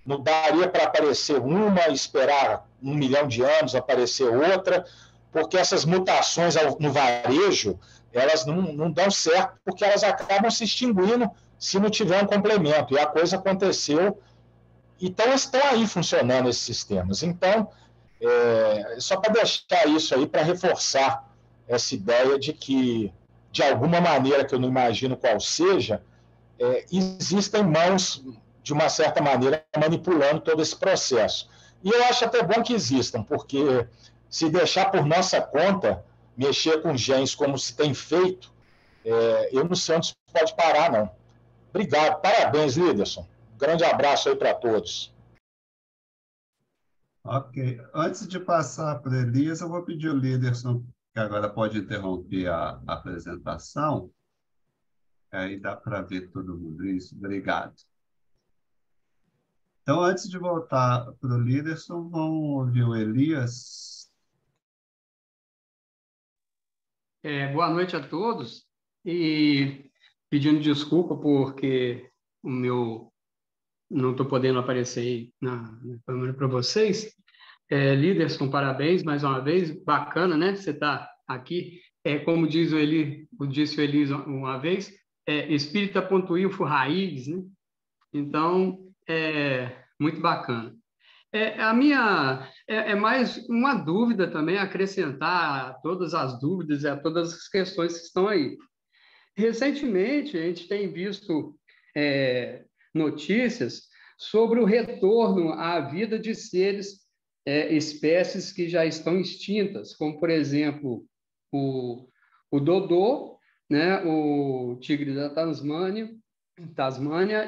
Não daria para aparecer uma e esperar 1 milhão de anos aparecer outra, porque essas mutações no varejo, elas não dão certo, porque elas acabam se extinguindo se não tiver um complemento. E a coisa aconteceu. Então, estão aí funcionando esses sistemas. Então, só para deixar isso aí, para reforçar essa ideia de que, de alguma maneira, que eu não imagino qual seja, existem mãos, de uma certa maneira, manipulando todo esse processo. E eu acho até bom que existam, porque se deixar por nossa conta, mexer com genes como se tem feito, eu não sei onde isso pode parar, não. Obrigado. Parabéns, Líderson. Grande abraço aí para todos. Ok. Antes de passar para a Elisa, eu vou pedir ao Líderson, que agora pode interromper a apresentação, Aí dá para ver todo mundo. Isso, obrigado. Então, antes de voltar para o Liderson, vamos ouvir o Elias. Boa noite a todos e pedindo desculpa porque o meu não estou podendo aparecer aí na câmera para vocês. Liderson, parabéns mais uma vez, bacana, né? Você está aqui. Como diz o Eli, disse o Eli uma vez, espírita pontuilfo raiz, né? Então, muito bacana. A minha é mais uma dúvida também, acrescentar a todas as dúvidas e a todas as questões que estão aí. Recentemente, a gente tem visto notícias sobre o retorno à vida de seres, espécies que já estão extintas, como, por exemplo, o dodô, né, o tigre da Tasmânia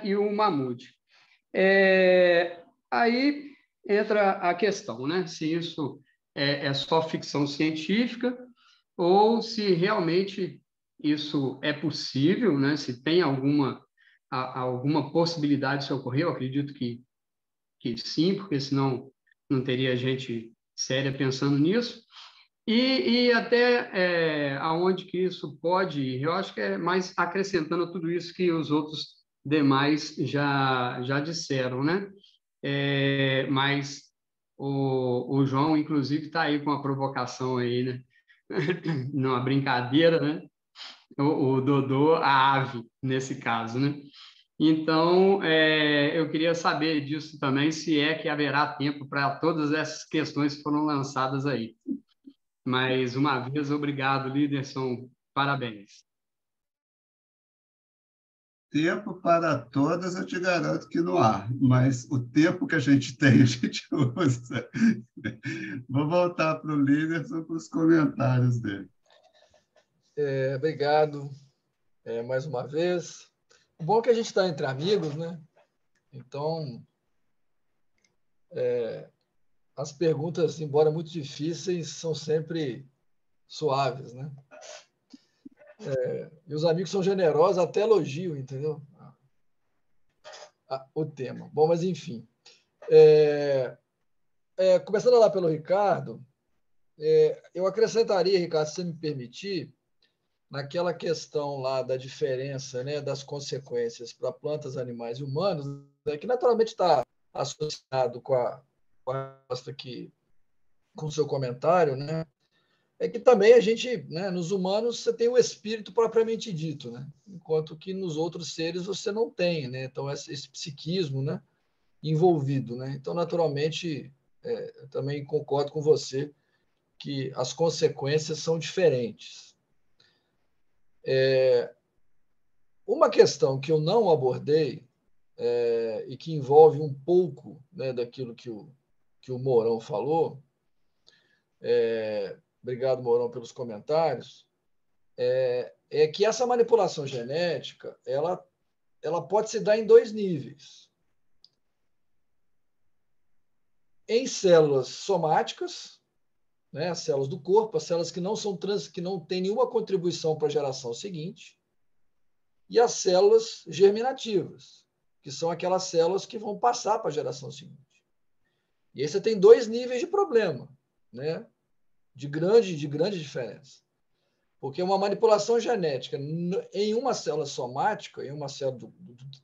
e o mamute. Aí entra a questão, né? Se isso é só ficção científica ou se realmente isso é possível, né? Se tem alguma possibilidade de isso ocorrer. Eu acredito que sim, porque senão não teria gente séria pensando nisso. E até aonde que isso pode ir? Eu acho que é mais acrescentando tudo isso que os outros demais já disseram, né? Mas o João, inclusive, está aí com uma provocação aí, né? Numa brincadeira, né? O Dodô, a ave, nesse caso, né? Então, eu queria saber disso também, se é que haverá tempo para todas essas questões que foram lançadas aí. Mais uma vez, obrigado, Liderson, parabéns. Tempo para todas, eu te garanto que não há, mas o tempo que a gente tem, a gente usa. Vou voltar para o Liderson para os comentários dele. Obrigado mais uma vez. O bom é que a gente está entre amigos, né? Então, as perguntas, embora muito difíceis, são sempre suaves, né? E os amigos são generosos, até elogiam, entendeu? O tema. Bom, mas enfim. Começando lá pelo Ricardo, eu acrescentaria, Ricardo, se você me permitir, naquela questão lá da diferença, né, das consequências para plantas, animais e humanos, né, que naturalmente está associado com a resposta aqui, com o seu comentário, né, é que também a gente, né, nos humanos, você tem o espírito propriamente dito, né, enquanto que nos outros seres você não tem, né, então esse psiquismo, né, envolvido, né, então naturalmente eu também concordo com você que as consequências são diferentes. Uma questão que eu não abordei e que envolve um pouco, né, daquilo que o Mourão falou, obrigado, Mourão, pelos comentários, é que essa manipulação genética ela pode se dar em dois níveis. Em células somáticas, né, as células do corpo, as células que não têm nenhuma contribuição para a geração seguinte, e as células germinativas, que são aquelas células que vão passar para a geração seguinte. E aí você tem dois níveis de problema, né? de grande diferença. Porque uma manipulação genética em uma célula somática, em uma célula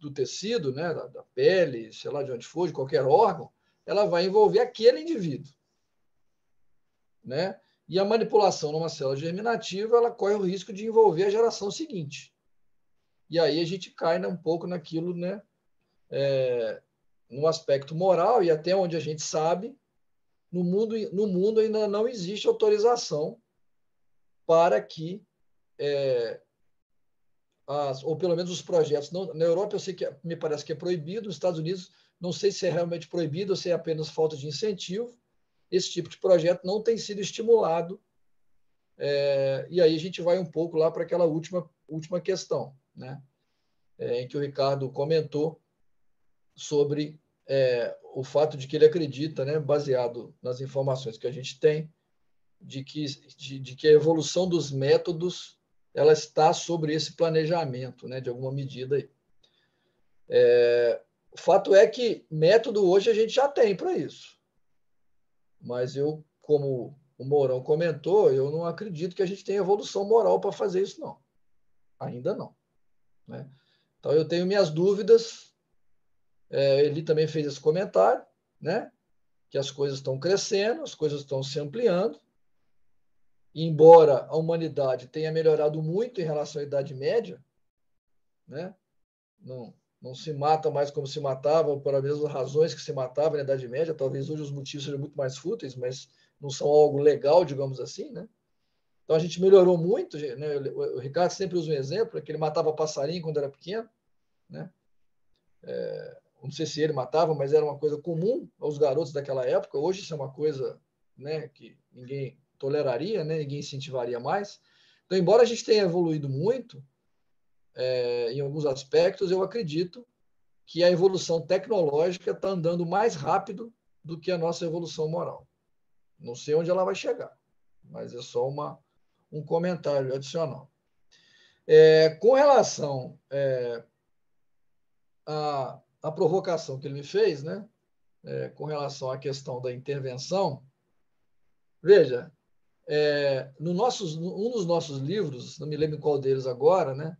do tecido, né? da pele, sei lá de onde for, de qualquer órgão, ela vai envolver aquele indivíduo. Né? E a manipulação numa célula germinativa, ela corre o risco de envolver a geração seguinte. E aí a gente cai um pouco naquilo, né? No aspecto moral, e até onde a gente sabe, no mundo ainda não existe autorização para que, ou pelo menos os projetos, na Europa eu sei que me parece que é proibido, nos Estados Unidos não sei se é realmente proibido ou se é apenas falta de incentivo, esse tipo de projeto não tem sido estimulado, e aí a gente vai um pouco lá para aquela última questão, né? Em que o Ricardo comentou sobre o fato de que ele acredita, né, baseado nas informações que a gente tem, de que a evolução dos métodos ela está sobre esse planejamento, né, de alguma medida aí. O fato é que método hoje a gente já tem para isso. Mas eu, como o Mourão comentou, eu não acredito que a gente tenha evolução moral para fazer isso, não. Ainda não. Né? Então, eu tenho minhas dúvidas. Ele também fez esse comentário, né? Que as coisas estão crescendo, as coisas estão se ampliando. E, embora a humanidade tenha melhorado muito em relação à Idade Média, né? Não se mata mais como se matava, por as mesmas razões que se matava na Idade Média. Talvez hoje os motivos sejam muito mais fúteis, mas não são algo legal, digamos assim, né? Então a gente melhorou muito, né? O Ricardo sempre usa um exemplo, que ele matava passarinho quando era pequeno, né? Não sei se ele matava, mas era uma coisa comum aos garotos daquela época. Hoje isso é uma coisa, né, que ninguém toleraria, né? Ninguém incentivaria mais. Então, embora a gente tenha evoluído muito, em alguns aspectos, eu acredito que a evolução tecnológica está andando mais rápido do que a nossa evolução moral. Não sei onde ela vai chegar, mas é só um comentário adicional. Com relação à provocação que ele me fez, né? Com relação à questão da intervenção, veja, um dos nossos livros, não me lembro qual deles agora, né?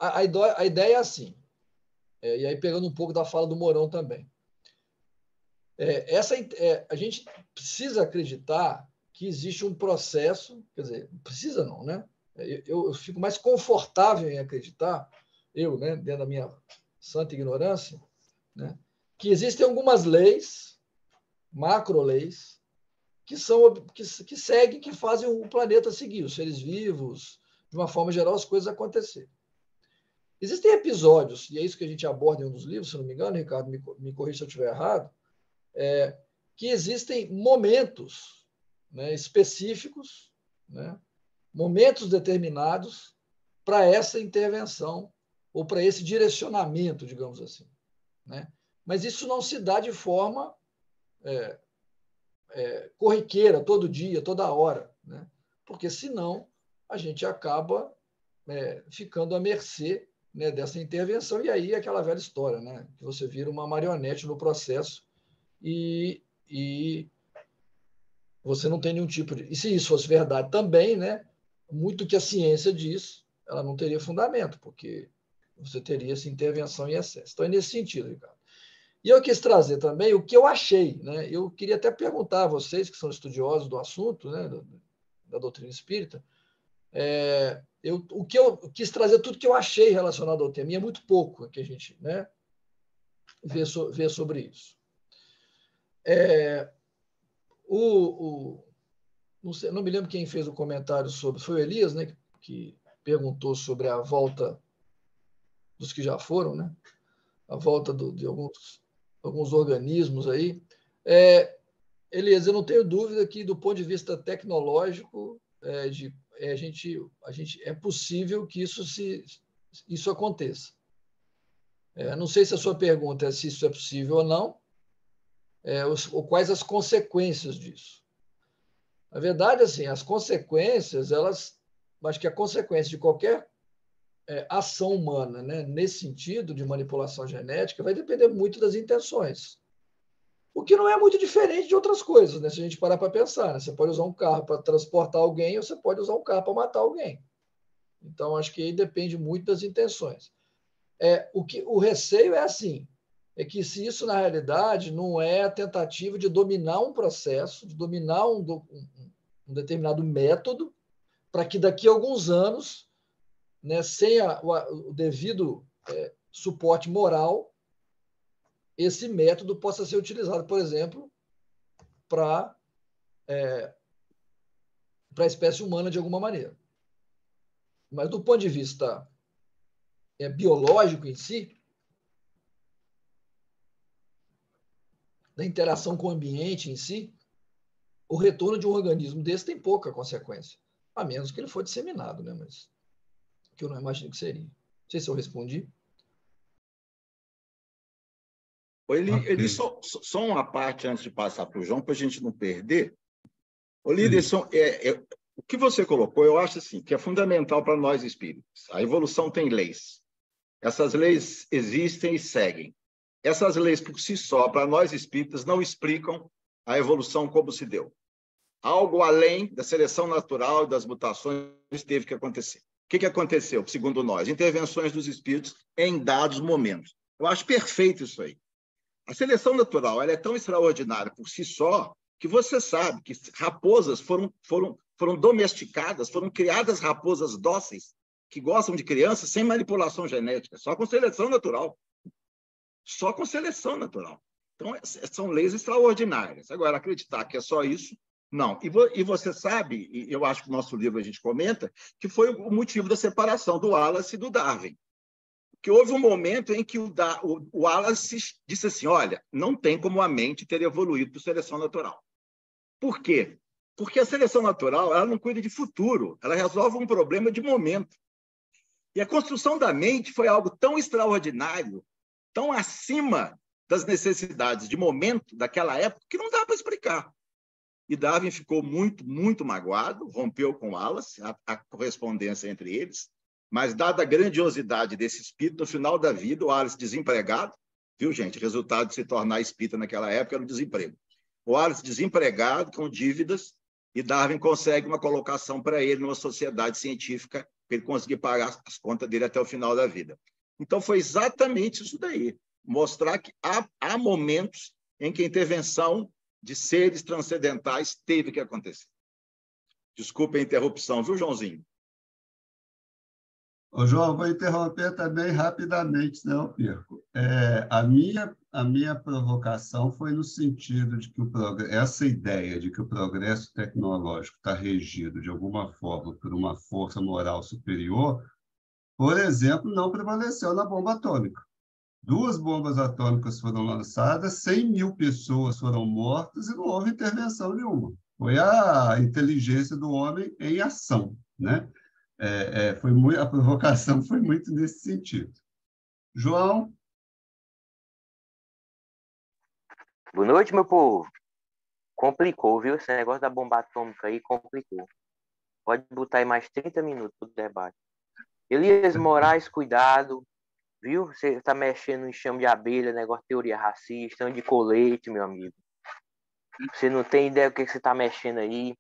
A ideia é assim, e aí pegando um pouco da fala do Mourão também. A gente precisa acreditar que existe um processo, quer dizer, precisa não, né? Eu fico mais confortável em acreditar, né, dentro da minha santa ignorância, né, que existem algumas leis, macro-leis, que seguem, que fazem o planeta seguir, os seres vivos, de uma forma geral, as coisas acontecerem. Existem episódios, e é isso que a gente aborda em um dos livros, se não me engano, Ricardo, me corrija se eu estiver errado, que existem momentos, né, específicos, né, momentos determinados para essa intervenção ou para esse direcionamento, digamos assim. Né? Mas isso não se dá de forma corriqueira, todo dia, toda hora, né? Porque senão a gente acaba ficando à mercê, né, dessa intervenção, e aí é aquela velha história, né, que você vira uma marionete no processo e você não tem nenhum tipo de... E se isso fosse verdade também, né, muito que a ciência diz, ela não teria fundamento, porque você teria essa intervenção em excesso. Então, é nesse sentido, Ricardo. E eu quis trazer também o que eu achei, né? Eu queria até perguntar a vocês, que são estudiosos do assunto, né, da doutrina espírita, o que eu quis trazer, tudo que eu achei relacionado ao tema, e é muito pouco que a gente, né, vê sobre isso. Não me lembro quem fez o comentário sobre, foi o Elias, né, que perguntou sobre a volta dos que já foram, né, a volta de alguns organismos aí. Elias, eu não tenho dúvida que, do ponto de vista tecnológico, é possível que isso aconteça. Não sei se a sua pergunta é se isso é possível ou não, ou quais as consequências disso. Na verdade, assim, as consequências, acho que a consequência de qualquer ação humana, né, nesse sentido de manipulação genética, vai depender muito das intenções. O que não é muito diferente de outras coisas, né? Se a gente parar para pensar, né? Você pode usar um carro para transportar alguém ou você pode usar um carro para matar alguém. Então, acho que aí depende muito das intenções. O receio é assim, é que se isso, na realidade, não é a tentativa de dominar um processo, de dominar um determinado método, para que daqui a alguns anos, né, sem o devido suporte moral, esse método possa ser utilizado, por exemplo, para a espécie humana de alguma maneira. Mas do ponto de vista biológico em si, da interação com o ambiente em si, o retorno de um organismo desse tem pouca consequência, a menos que ele for disseminado, né? Mas que eu não imagino que seria. Não sei se eu respondi. Ele só uma parte antes de passar para o João, para a gente não perder. O Liderson, O que você colocou, eu acho assim, que é fundamental para nós espíritas. A evolução tem leis. Essas leis existem e seguem. Essas leis, por si só, para nós espíritas, não explicam a evolução como se deu. Algo além da seleção natural e das mutações teve que acontecer. O que aconteceu, segundo nós? Intervenções dos espíritos em dados momentos. Eu acho perfeito isso aí. A seleção natural ela é tão extraordinária por si só que você sabe que raposas foram domesticadas, foram criadas raposas dóceis que gostam de crianças sem manipulação genética, só com seleção natural. Só com seleção natural. Então, são leis extraordinárias. Agora, acreditar que é só isso, não. E você sabe, e eu acho que no nosso livro a gente comenta, que foi o motivo da separação do Wallace e do Darwin. Que houve um momento em que o Wallace disse assim, olha, não tem como a mente ter evoluído por seleção natural. Por quê? Porque a seleção natural ela não cuida de futuro, ela resolve um problema de momento. E a construção da mente foi algo tão extraordinário, tão acima das necessidades de momento daquela época, que não dá para explicar. E Darwin ficou muito, muito magoado, rompeu com Wallace, a correspondência entre eles, mas, dada a grandiosidade desse espírito, no final da vida, o Wallace desempregado, viu, gente? O resultado de se tornar espírita naquela época era o desemprego. O Wallace desempregado, com dívidas, e Darwin consegue uma colocação para ele numa sociedade científica, para ele conseguir pagar as contas dele até o final da vida. Então, foi exatamente isso daí, mostrar que há momentos em que a intervenção de seres transcendentais teve que acontecer. Desculpe a interrupção, viu, Joãozinho? Ô, João, vou interromper também rapidamente, senão eu perco. A minha provocação foi no sentido de que essa ideia de que o progresso tecnológico está regido, de alguma forma, por uma força moral superior, por exemplo, não prevaleceu na bomba atômica. 2 bombas atômicas foram lançadas, 100 mil pessoas foram mortas e não houve intervenção nenhuma. Foi a inteligência do homem em ação, né? A provocação foi muito nesse sentido. João? Boa noite, meu povo. Complicou, viu? Esse negócio da bomba atômica aí complicou. Pode botar aí mais 30 minutos para o debate. Elias Moraes, cuidado, viu? Você está mexendo em chame de abelha, negócio de teoria racista, de colete, meu amigo. Você não tem ideia do que você está mexendo aí.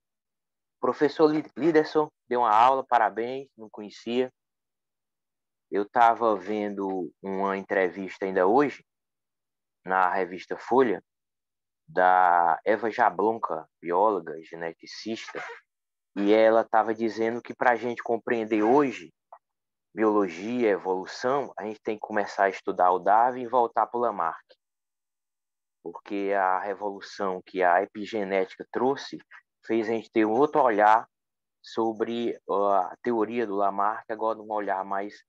Professor Liderson deu uma aula, parabéns, não conhecia. Eu estava vendo uma entrevista ainda hoje, na revista Folha, da Eva Jablonka, bióloga, geneticista, e ela estava dizendo que para a gente compreender hoje biologia, evolução, a gente tem que começar a estudar o Darwin e voltar para o Lamarck. Porque a revolução que a epigenética trouxe fez a gente ter um outro olhar sobre a teoria do Lamarck, agora um olhar mais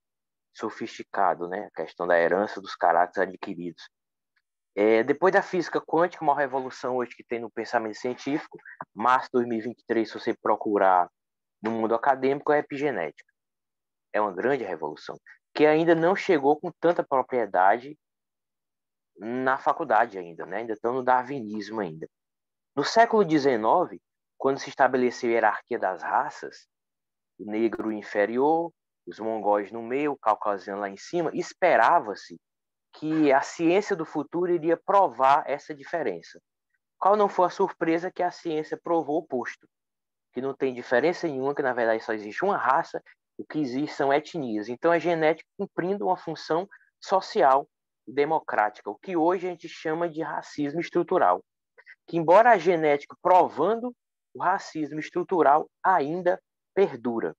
sofisticado, né? A questão da herança dos caráteres adquiridos. Depois da física quântica, uma revolução hoje que tem no pensamento científico, março de 2023, se você procurar no mundo acadêmico, é a epigenética. É uma grande revolução, que ainda não chegou com tanta propriedade na faculdade ainda, né? Ainda estão no darwinismo ainda. No século XIX, quando se estabeleceu a hierarquia das raças, o negro inferior, os mongóis no meio, o caucasiano lá em cima, esperava-se que a ciência do futuro iria provar essa diferença. Qual não foi a surpresa que a ciência provou o oposto? Que não tem diferença nenhuma, que na verdade só existe uma raça, o que existe são etnias. Então a genética cumprindo uma função social e democrática, o que hoje a gente chama de racismo estrutural. Que embora a genética provando, o racismo estrutural ainda perdura.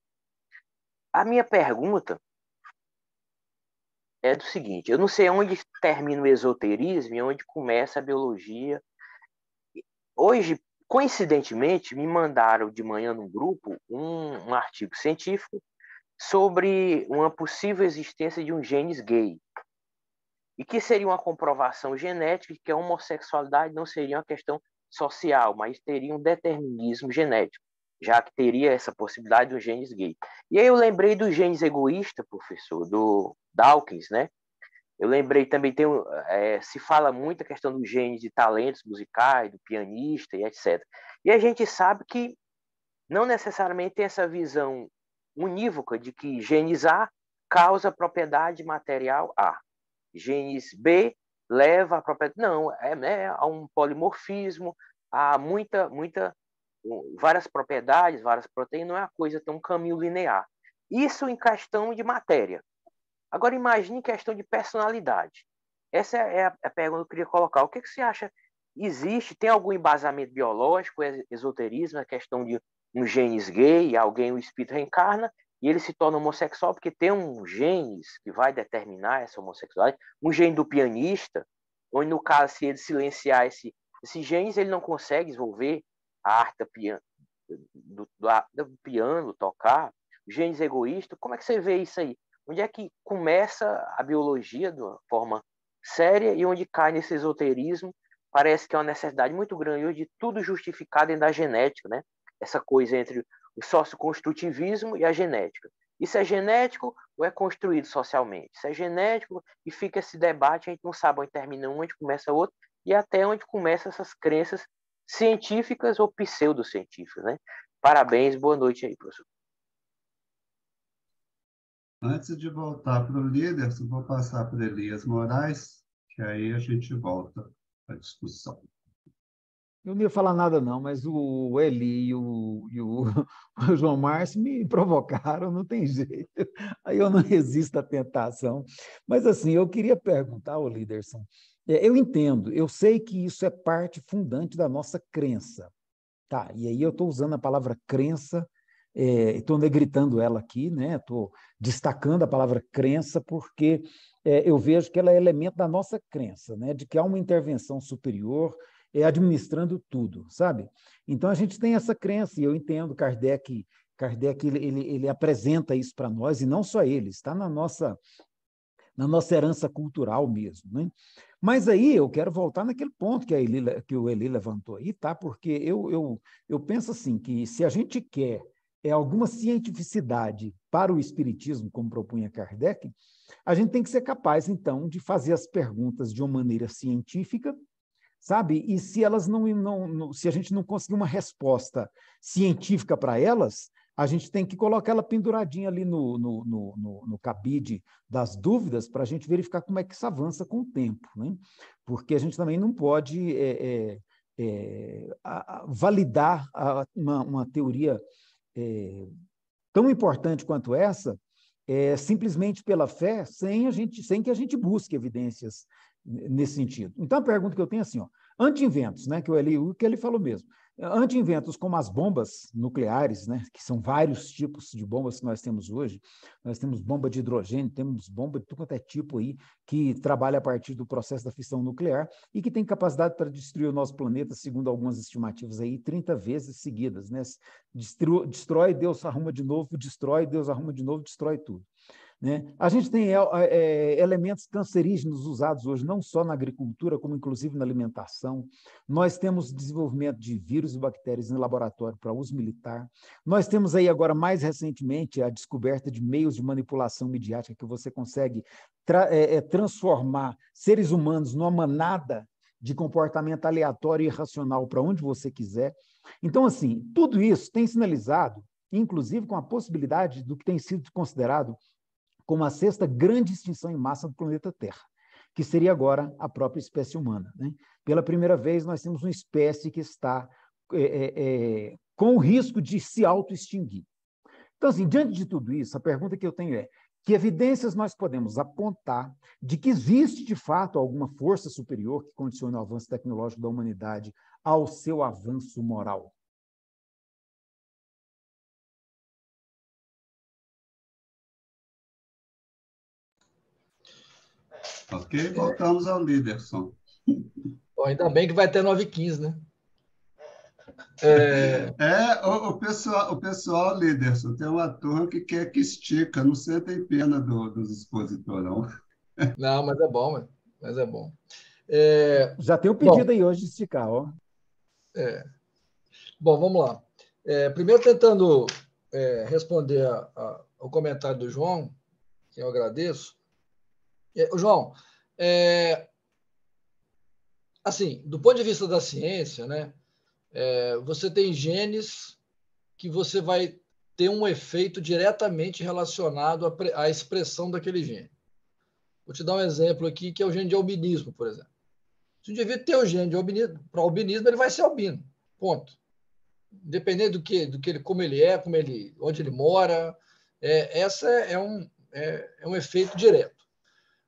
A minha pergunta é do seguinte, eu não sei onde termina o esoterismo e onde começa a biologia. Hoje, coincidentemente, me mandaram de manhã no grupo um artigo científico sobre uma possível existência de um genes gay. E que seria uma comprovação genética de que a homossexualidade não seria uma questão social, mas teria um determinismo genético, já que teria essa possibilidade do genes gay. E aí eu lembrei do genes egoísta, professor, do Dawkins, né? Eu lembrei também, se fala muito a questão do gene de talentos musicais, do pianista e etc. E a gente sabe que não necessariamente tem essa visão unívoca de que genes A causa propriedade material A. Genes B leva a propriedade... Não, há um polimorfismo, há várias propriedades, várias proteínas, não é uma coisa, tem um caminho linear. Isso em questão de matéria. Agora, imagine em questão de personalidade. Essa é a pergunta que eu queria colocar. O que você acha? Tem algum embasamento biológico, esoterismo, a questão de um genes gay, o espírito reencarna, e ele se torna homossexual porque tem um genes que vai determinar essa homossexualidade, um gene do pianista, onde, no caso, se ele silenciar esse genes, ele não consegue desenvolver a arte do piano, tocar, genes egoísta. Como é que você vê isso aí? Onde é que começa a biologia de uma forma séria e onde cai nesse esoterismo? Parece que é uma necessidade muito grande hoje de tudo justificado dentro da genética, né? Essa coisa entre o socioconstrutivismo e a genética. Isso é genético ou é construído socialmente? Isso é genético e fica esse debate, a gente não sabe onde termina um, onde começa o outro, e até onde começam essas crenças científicas ou pseudocientíficas, né? Parabéns, boa noite aí, professor. Antes de voltar para o líder, eu vou passar para Elias Moraes, que aí a gente volta à discussão. Eu não ia falar nada, não, mas o Eli e o João Márcio me provocaram, não tem jeito. Aí eu não resisto à tentação. Mas, assim, eu queria perguntar ao Líderson, eu entendo, eu sei que isso é parte fundante da nossa crença, tá? E aí eu estou usando a palavra crença, estou negritando ela aqui, né? Estou destacando a palavra crença porque eu vejo que ela é elemento da nossa crença, né? De que há uma intervenção superior administrando tudo, sabe? Então a gente tem essa crença, e eu entendo Kardec ele apresenta isso para nós, e não só ele, está na nossa herança cultural mesmo, né? Mas aí eu quero voltar naquele ponto que o Eli levantou aí, tá? Porque eu penso assim, que se a gente quer alguma cientificidade para o espiritismo, como propunha Kardec, a gente tem que ser capaz, então, de fazer as perguntas de uma maneira científica, sabe? E se elas se a gente não conseguir uma resposta científica para elas, a gente tem que colocar ela penduradinha ali no cabide das dúvidas para a gente verificar como é que isso avança com o tempo, né? Porque a gente também não pode validar uma teoria tão importante quanto essa simplesmente pela fé, sem que a gente busque evidências nesse sentido. Então, a pergunta que eu tenho é assim, anti-inventos, né, que ele falou mesmo, anti-inventos como as bombas nucleares, né, que são vários tipos de bombas que nós temos hoje, nós temos bomba de hidrogênio, temos bomba de tudo quanto é tipo aí, que trabalha a partir do processo da fissão nuclear e que tem capacidade para destruir o nosso planeta, segundo algumas estimativas aí, 30 vezes seguidas, né? Destrói, Deus arruma de novo, destrói, Deus arruma de novo, destrói tudo. Né? A gente tem elementos cancerígenos usados hoje, não só na agricultura, como inclusive na alimentação. Nós temos desenvolvimento de vírus e bactérias em laboratório para uso militar. Nós temos aí agora, mais recentemente, a descoberta de meios de manipulação midiática que você consegue transformar seres humanos numa manada de comportamento aleatório e irracional para onde você quiser. Então, assim, tudo isso tem sinalizado, inclusive com a possibilidade do que tem sido considerado como a sexta grande extinção em massa do planeta Terra, que seria agora a própria espécie humana, né? Pela primeira vez, nós temos uma espécie que está com o risco de se auto-extinguir. Então, assim, diante de tudo isso, a pergunta que eu tenho é: que evidências nós podemos apontar de que existe, de fato, alguma força superior que condicione o avanço tecnológico da humanidade ao seu avanço moral? Ok, voltamos ao Líderson. Bom, ainda bem que vai ter 9h15, né? O pessoal, Líderson, tem uma turma que quer que estica, não sentem pena dos expositores, não. Não, mas é bom, mas é bom. Já tem um pedido aí hoje de esticar, ó. Bom, vamos lá. Primeiro, tentando responder ao comentário do João, que eu agradeço. João, assim, do ponto de vista da ciência, né, você tem genes que você vai ter um efeito diretamente relacionado à expressão daquele gene. Vou te dar um exemplo aqui, que é o gene de albinismo, por exemplo. Se o indivíduo tem o gene de albinismo, para albinismo, ele vai ser albino. Ponto. Independente do que ele, como ele é, onde ele mora, essa é um efeito direto.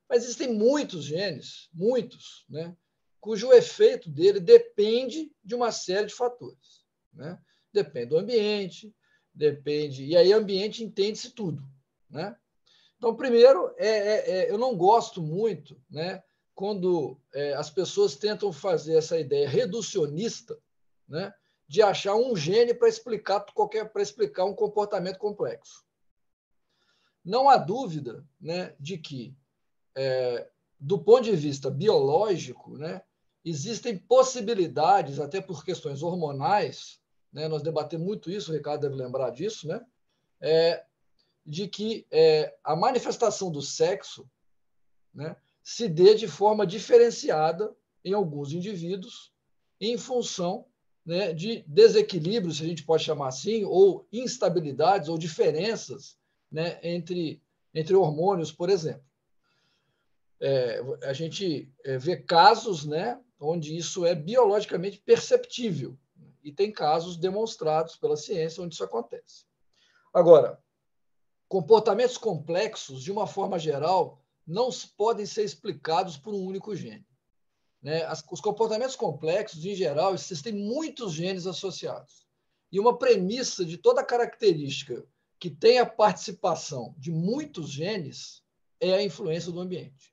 Mas existem muitos genes, muitos, né, cujo efeito dele depende de uma série de fatores, né? Depende do ambiente, e aí ambiente entende-se tudo, né? Então, primeiro, eu não gosto muito, né, quando as pessoas tentam fazer essa ideia reducionista, né, de achar um gene para explicar um comportamento complexo. Não há dúvida, né, de que, do ponto de vista biológico, né, existem possibilidades, até por questões hormonais, né, nós debatemos muito isso, o Ricardo deve lembrar disso, né, de que a manifestação do sexo, né, se dê de forma diferenciada em alguns indivíduos, em função, né, de desequilíbrios, se a gente pode chamar assim, ou instabilidades ou diferenças, né, entre hormônios, por exemplo. A gente vê casos, né, onde isso é biologicamente perceptível, e tem casos demonstrados pela ciência onde isso acontece. Agora, comportamentos complexos, de uma forma geral, não podem ser explicados por um único gene, né? Os comportamentos complexos, em geral, existem muitos genes associados. E uma premissa de toda característica que tem a participação de muitos genes é a influência do ambiente.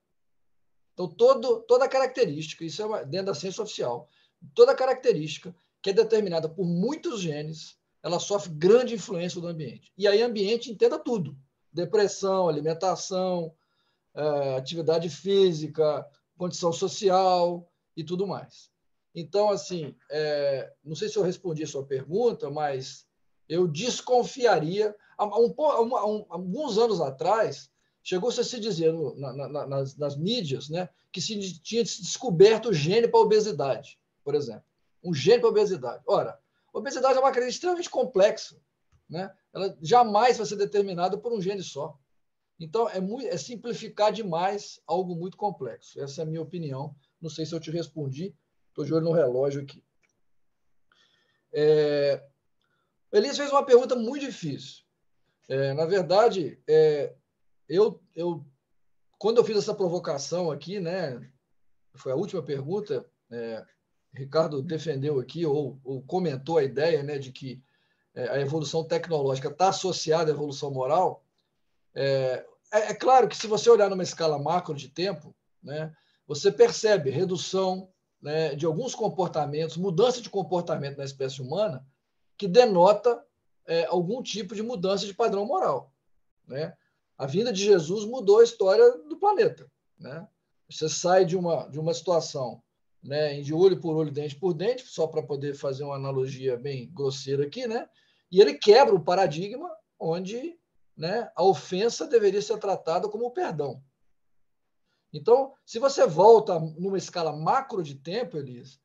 Então, toda característica, isso é dentro da ciência oficial, toda característica que é determinada por muitos genes, ela sofre grande influência do ambiente. E aí, ambiente entenda tudo: depressão, alimentação, atividade física, condição social e tudo mais. Então, assim, não sei se eu respondi a sua pergunta, mas eu desconfiaria. Alguns anos atrás, chegou-se a se dizer nas mídias, né, que se tinha descoberto o gene para a obesidade, por exemplo. Um gene para a obesidade. Ora, a obesidade é uma característica extremamente complexa, né? Ela jamais vai ser determinada por um gene só. Então, é simplificar demais algo muito complexo. Essa é a minha opinião. Não sei se eu te respondi. Estou de olho no relógio aqui. Elias fez uma pergunta muito difícil. Na verdade, quando eu fiz essa provocação aqui, né, foi a última pergunta, Ricardo defendeu aqui, ou comentou a ideia, né, de que a evolução tecnológica está associada à evolução moral. É claro que, se você olhar numa escala macro de tempo, né, você percebe redução, né, de alguns comportamentos, mudança de comportamento na espécie humana, que denota algum tipo de mudança de padrão moral, né? A vinda de Jesus mudou a história do planeta, né? Você sai de uma situação, né, de olho por olho, dente por dente, só para poder fazer uma analogia bem grosseira aqui, né? E ele quebra o paradigma onde, né, a ofensa deveria ser tratada como perdão. Então, se você volta numa escala macro de tempo, Elias,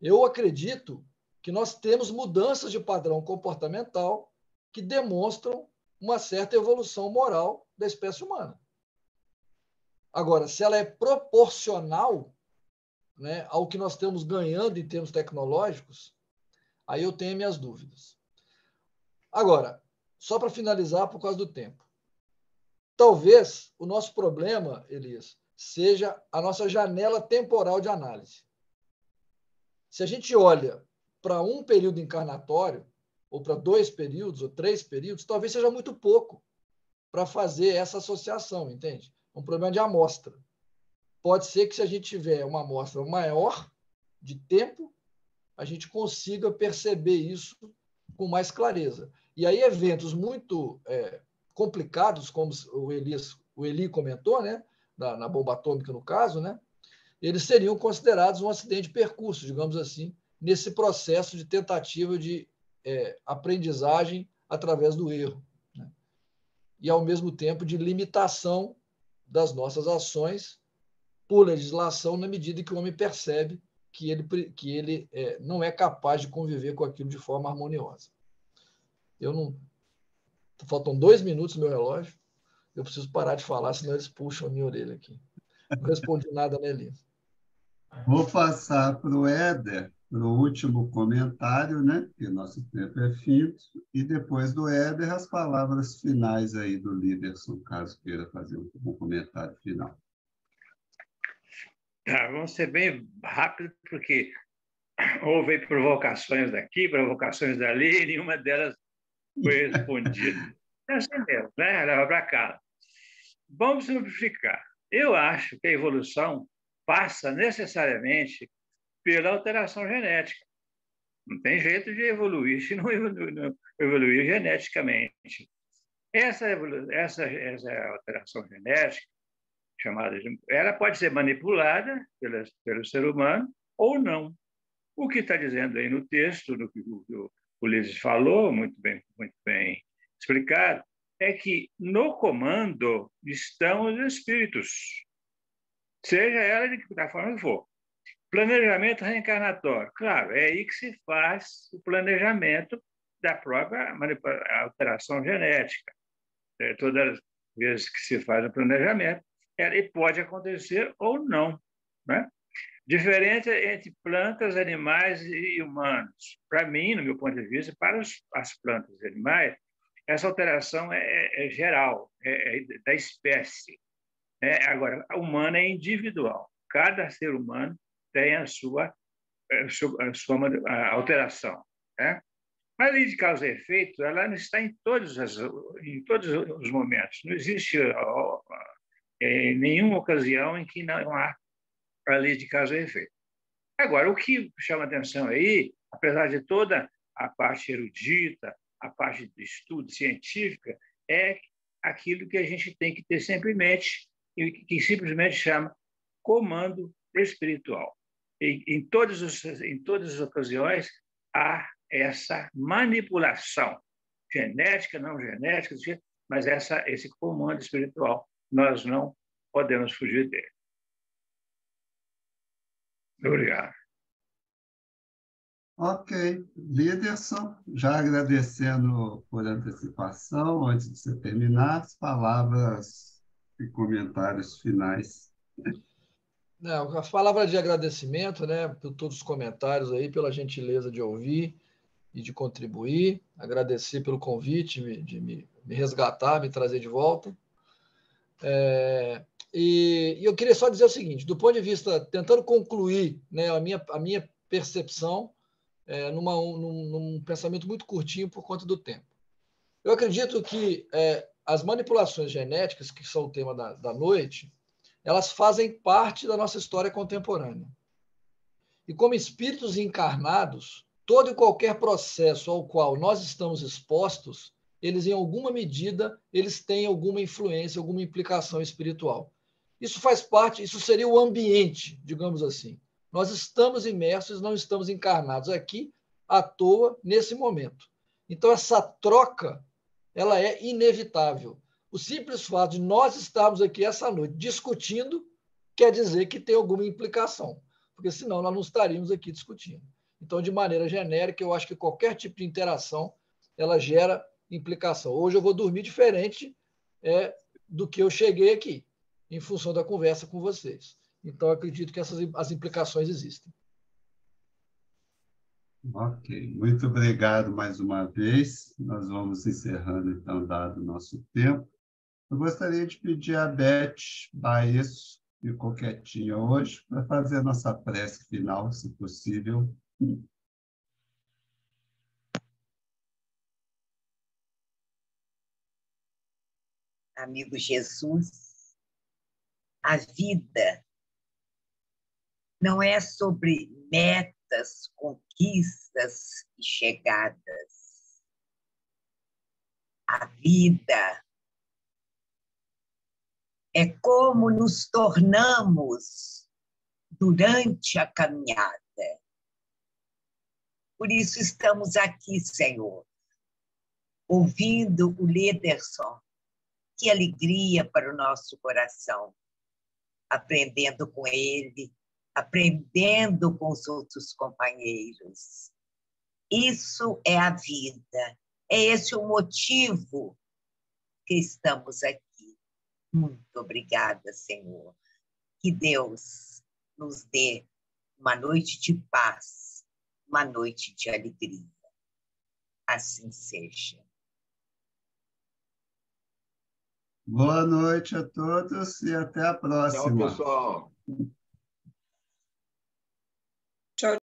eu acredito que nós temos mudanças de padrão comportamental que demonstram uma certa evolução moral da espécie humana. Agora, se ela é proporcional, né, ao que nós estamos ganhando em termos tecnológicos, aí eu tenho minhas dúvidas. Agora, só para finalizar, por causa do tempo, talvez o nosso problema, Elias, seja a nossa janela temporal de análise. Se a gente olha para um período encarnatório, ou para 2 períodos, ou 3 períodos, talvez seja muito pouco para fazer essa associação, entende? Um problema de amostra. Pode ser que, se a gente tiver uma amostra maior de tempo, a gente consiga perceber isso com mais clareza. E aí, eventos muito complicados, como o Eli comentou, né, na bomba atômica, no caso, né, eles seriam considerados um acidente de percurso, digamos assim, nesse processo de tentativa de aprendizagem através do erro, né? E, ao mesmo tempo, de limitação das nossas ações por legislação, na medida que o homem percebe que ele não é capaz de conviver com aquilo de forma harmoniosa. Eu não... Faltam 2 minutos no meu relógio. Eu preciso parar de falar, senão eles puxam a minha orelha aqui. Não respondi nada, né, Eli? Vou passar para o Éder, para o último comentário, né? Porque nosso tempo é finito, e depois do Éder, as palavras finais aí do Líderson, caso queira fazer um comentário final. Vamos ser bem rápido, porque houve provocações daqui, provocações dali, e nenhuma delas foi respondida. É assim mesmo, né? Leva para cá. Vamos simplificar. Eu acho que a evolução passa necessariamente pela alteração genética. Não tem jeito de evoluir se não evoluir geneticamente. Essa alteração genética, ela pode ser manipulada pelo ser humano ou não. O que está dizendo aí no texto, no que o Ulisses falou, muito bem explicado, é que no comando estão os espíritos, seja ela da forma que for. Planejamento reencarnatório. Claro, é aí que se faz o planejamento da própria alteração genética. Todas as vezes que se faz o planejamento, ele pode acontecer ou não, né? Diferença entre plantas, animais e humanos. Para mim, no meu ponto de vista, para as plantas e animais, essa alteração é geral, é da espécie. Agora, a humana é individual. Cada ser humano tem a sua alteração. Né? A lei de causa e efeito, ela não está em todos os momentos. Não existe nenhuma ocasião em que não há a lei de causa e efeito. Agora, o que chama atenção aí, apesar de toda a parte erudita, a parte de estudo científica, é aquilo que a gente tem que ter sempre em mente, e que simplesmente chama comando espiritual. E em todas as ocasiões, há essa manipulação genética, não genética, mas esse comando espiritual, nós não podemos fugir dele. Obrigado. Ok. Líderson, já agradecendo por antecipação, antes de você terminar, as palavras e comentários finais. Não, a palavra de agradecimento, né, por todos os comentários aí, pela gentileza de ouvir e de contribuir, agradecer pelo convite de me resgatar, me trazer de volta. E eu queria só dizer o seguinte, do ponto de vista, tentando concluir, né, a minha percepção, num pensamento muito curtinho por conta do tempo. Eu acredito que as manipulações genéticas, que são o tema da noite, elas fazem parte da nossa história contemporânea. E como espíritos encarnados, todo e qualquer processo ao qual nós estamos expostos, eles, em alguma medida, eles têm alguma influência, alguma implicação espiritual. Isso faz parte, isso seria o ambiente, digamos assim. Nós estamos imersos, não estamos encarnados aqui à toa nesse momento. Então, essa troca, ela é inevitável. O simples fato de nós estarmos aqui essa noite discutindo quer dizer que tem alguma implicação, porque senão nós não estaríamos aqui discutindo. Então, de maneira genérica, eu acho que qualquer tipo de interação, ela gera implicação. Hoje eu vou dormir diferente do que eu cheguei aqui, em função da conversa com vocês. Então, acredito que as implicações existem. Ok, muito obrigado mais uma vez. Nós vamos encerrando, então, dado o nosso tempo. Eu gostaria de pedir a Beth Baesso, que ficou quietinha hoje, para fazer a nossa prece final, se possível. Amigo Jesus, a vida não é sobre metas, conquistas e chegadas. A vida é como nos tornamos durante a caminhada. Por isso estamos aqui, Senhor, ouvindo o Líderson. Que alegria para o nosso coração, aprendendo com ele, aprendendo com os outros companheiros. Isso é a vida. É esse o motivo que estamos aqui. Muito obrigada, Senhor. Que Deus nos dê uma noite de paz, uma noite de alegria. Assim seja. Boa noite a todos e até a próxima. Tchau, pessoal.